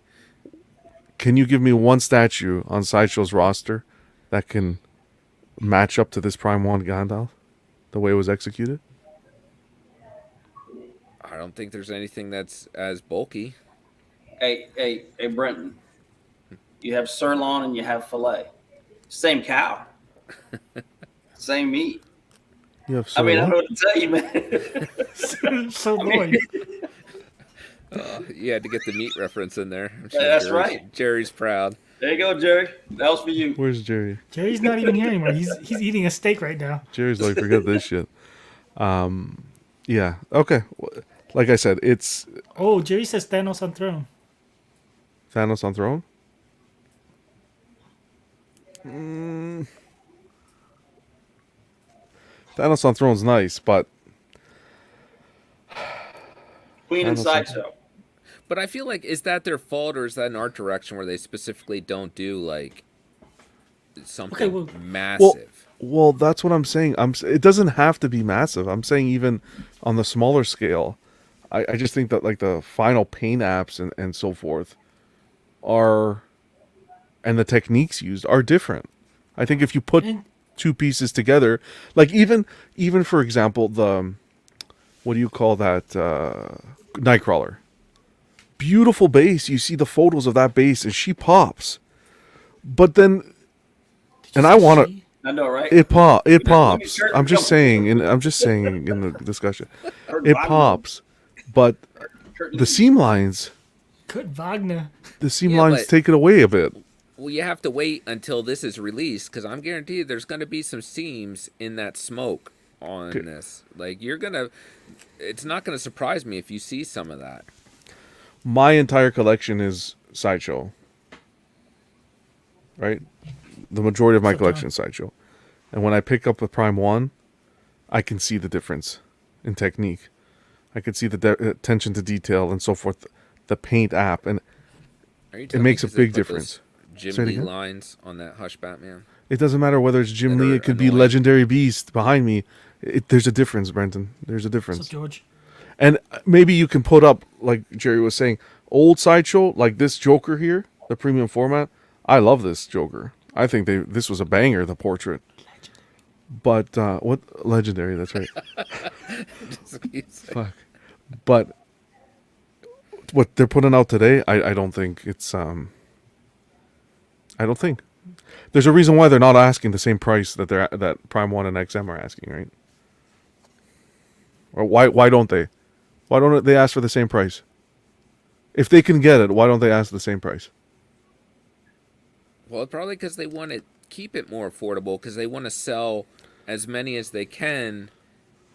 Can you give me one statue on Sideshow's roster that can match up to this Prime 1 Gandalf, the way it was executed? I don't think there's anything that's as bulky. Hey, Brenton. You have sirloin and you have filet. Same cow. Same meat. You have I mean, I sirloin? don't know what to tell you, man. So annoying. You had to get the meat reference in there. I'm That's Jerry's, right. Jerry's proud. There you go, Jerry. That was for you. Where's Jerry? Jerry's not even here anymore. He's eating a steak right now. Jerry's like, forget this shit. Yeah. Okay. Like I said, it's Oh, Jerry says Thanos on throne. Thanos on throne. Thanos on throne's nice, but Queen and Thanos on- Sideshow. But I feel like, is that their fault, or is that an art direction where they specifically don't do like something well- massive? well, that's what I'm saying. It doesn't have to be massive. I'm saying even on the smaller scale, I just think that like the final paint apps and so forth are, and the techniques used are different. I think if you put And- two pieces together, like even for example, what do you call that, Nightcrawler, beautiful base. You see the photos of that base and she pops, but then, and I want to, I know, right? it me pops. start I'm just jumping. saying, and I'm just saying in the discussion, Kurt it Wagner. pops, but Kurt the seam lines Kurt Wagner. Yeah, lines but- take it away a bit. Well, you have to wait until this is released, because I'm guaranteed there's going to be some seams in that smoke on this. Like, it's not going to surprise me if you see some of that. My entire collection is Sideshow. Right? The majority of my So collection is Sideshow. And when I pick up the Prime 1, I can see the difference in technique. I can see the attention to detail and so forth, the paint app, and Are you it telling makes me a 'cause they big put those difference. Jim Say it Lee again? lines on that Hush Batman. It doesn't matter whether it's Jim That Lee, are it could be annoying. Legendary Beast behind me. There's a difference, Brenton. There's a What's difference. up, George? And maybe you can put up, like Jerry was saying, old Sideshow, like this Joker here, the premium format. I love this Joker. I think this was a banger, the portrait. But what legendary? That's right. Just keep saying- Fuck. But what they're putting out today, I don't think it's I don't think there's a reason why they're not asking the same price that Prime One and XM are asking, right? Or why don't they? Why don't they ask for the same price? If they can get it, why don't they ask the same price? Well, probably because they want to keep it more affordable because they want to sell as many as they can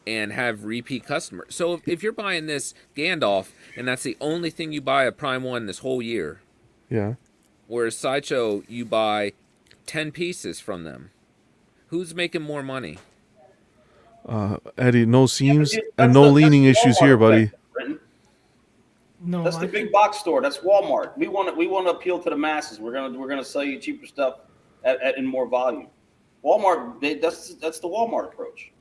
and have repeat customers. So if you're buying this Gandalf and that's the only thing you buy at Prime One this whole year, Yeah. whereas Sideshow you buy 10 pieces from them, who's making more money? Eddie, no seams That's and no the leaning issues Walmart here, buddy. effect, Brenton. No, That's the I big think, box store. That's Walmart. We want to appeal to the masses. We're gonna sell you cheaper stuff in more volume. Walmart, that's the Walmart approach.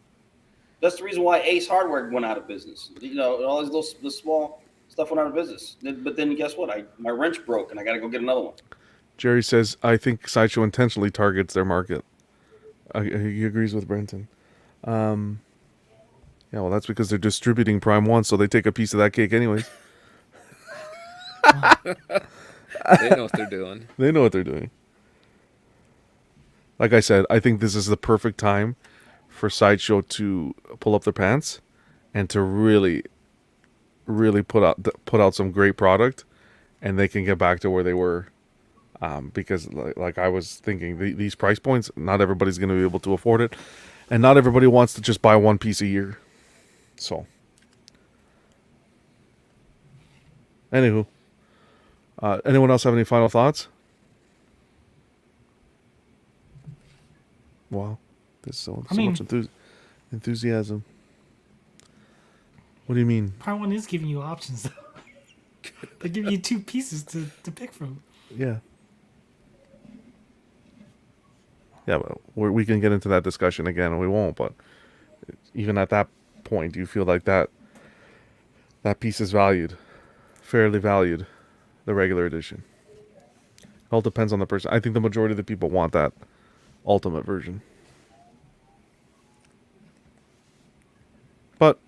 That's the reason why Ace Hardware went out of business. You know, all these little the small stuff went out of business. But then guess what? My wrench broke and I got to go get another one. Jerry says, I think Sideshow intentionally targets their market. He agrees with Brenton. Yeah, well, that's because they're distributing Prime 1, so they take a piece of that cake anyways. They know what they're doing. They know what they're doing. Like I said, I think this is the perfect time for Sideshow to pull up their pants and to really, really put out some great product, and they can get back to where they were. Because like I was thinking, these price points, not everybody's going to be able to afford it, and not everybody wants to just buy one piece a year. So, anywho, anyone else have any final thoughts? Wow, there's so much enthusiasm. What do you mean? Prime One is giving you options. Though. They're giving you two pieces to pick from. Yeah. Yeah, but we can get into that discussion again, and we won't. But even at that point, do you feel like that piece is fairly valued, the regular edition? It all depends on the person. I think the majority of the people want that ultimate version. But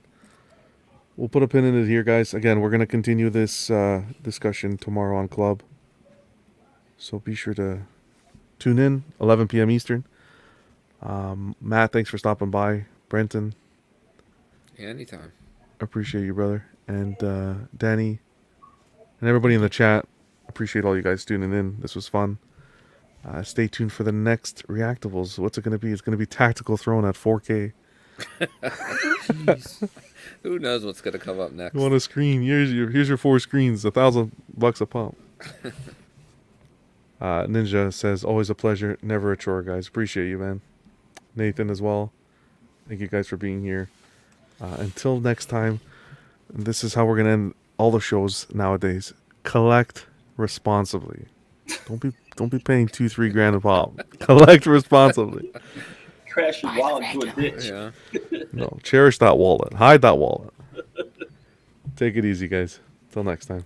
we'll put a pin in it here, guys. Again, we're going to continue this discussion tomorrow on Club. So be sure to tune in, 11 p.m. Eastern. Matt, thanks for stopping by. Brenton, Yeah, anytime. appreciate you, brother. And Danny, and everybody in the chat, appreciate all you guys tuning in. This was fun. Stay tuned for the next Reactables. What's it going to be? It's going to be Tactical Throne at 4K. Jeez. Who knows what's going to come up next? You want a screen? Here's your 4 screens, $1,000 a pop. Ninja says, always a pleasure, never a chore, guys. Appreciate you, man. Nathan as well. Thank you guys for being here. Until next time, this is how we're going to end all the shows nowadays. Collect responsibly. Don't be paying $2-3 grand a pop. Collect responsibly. Crash your wallet into a ditch. Yeah. No, cherish that wallet. Hide that wallet. Take it easy, guys. Till next time.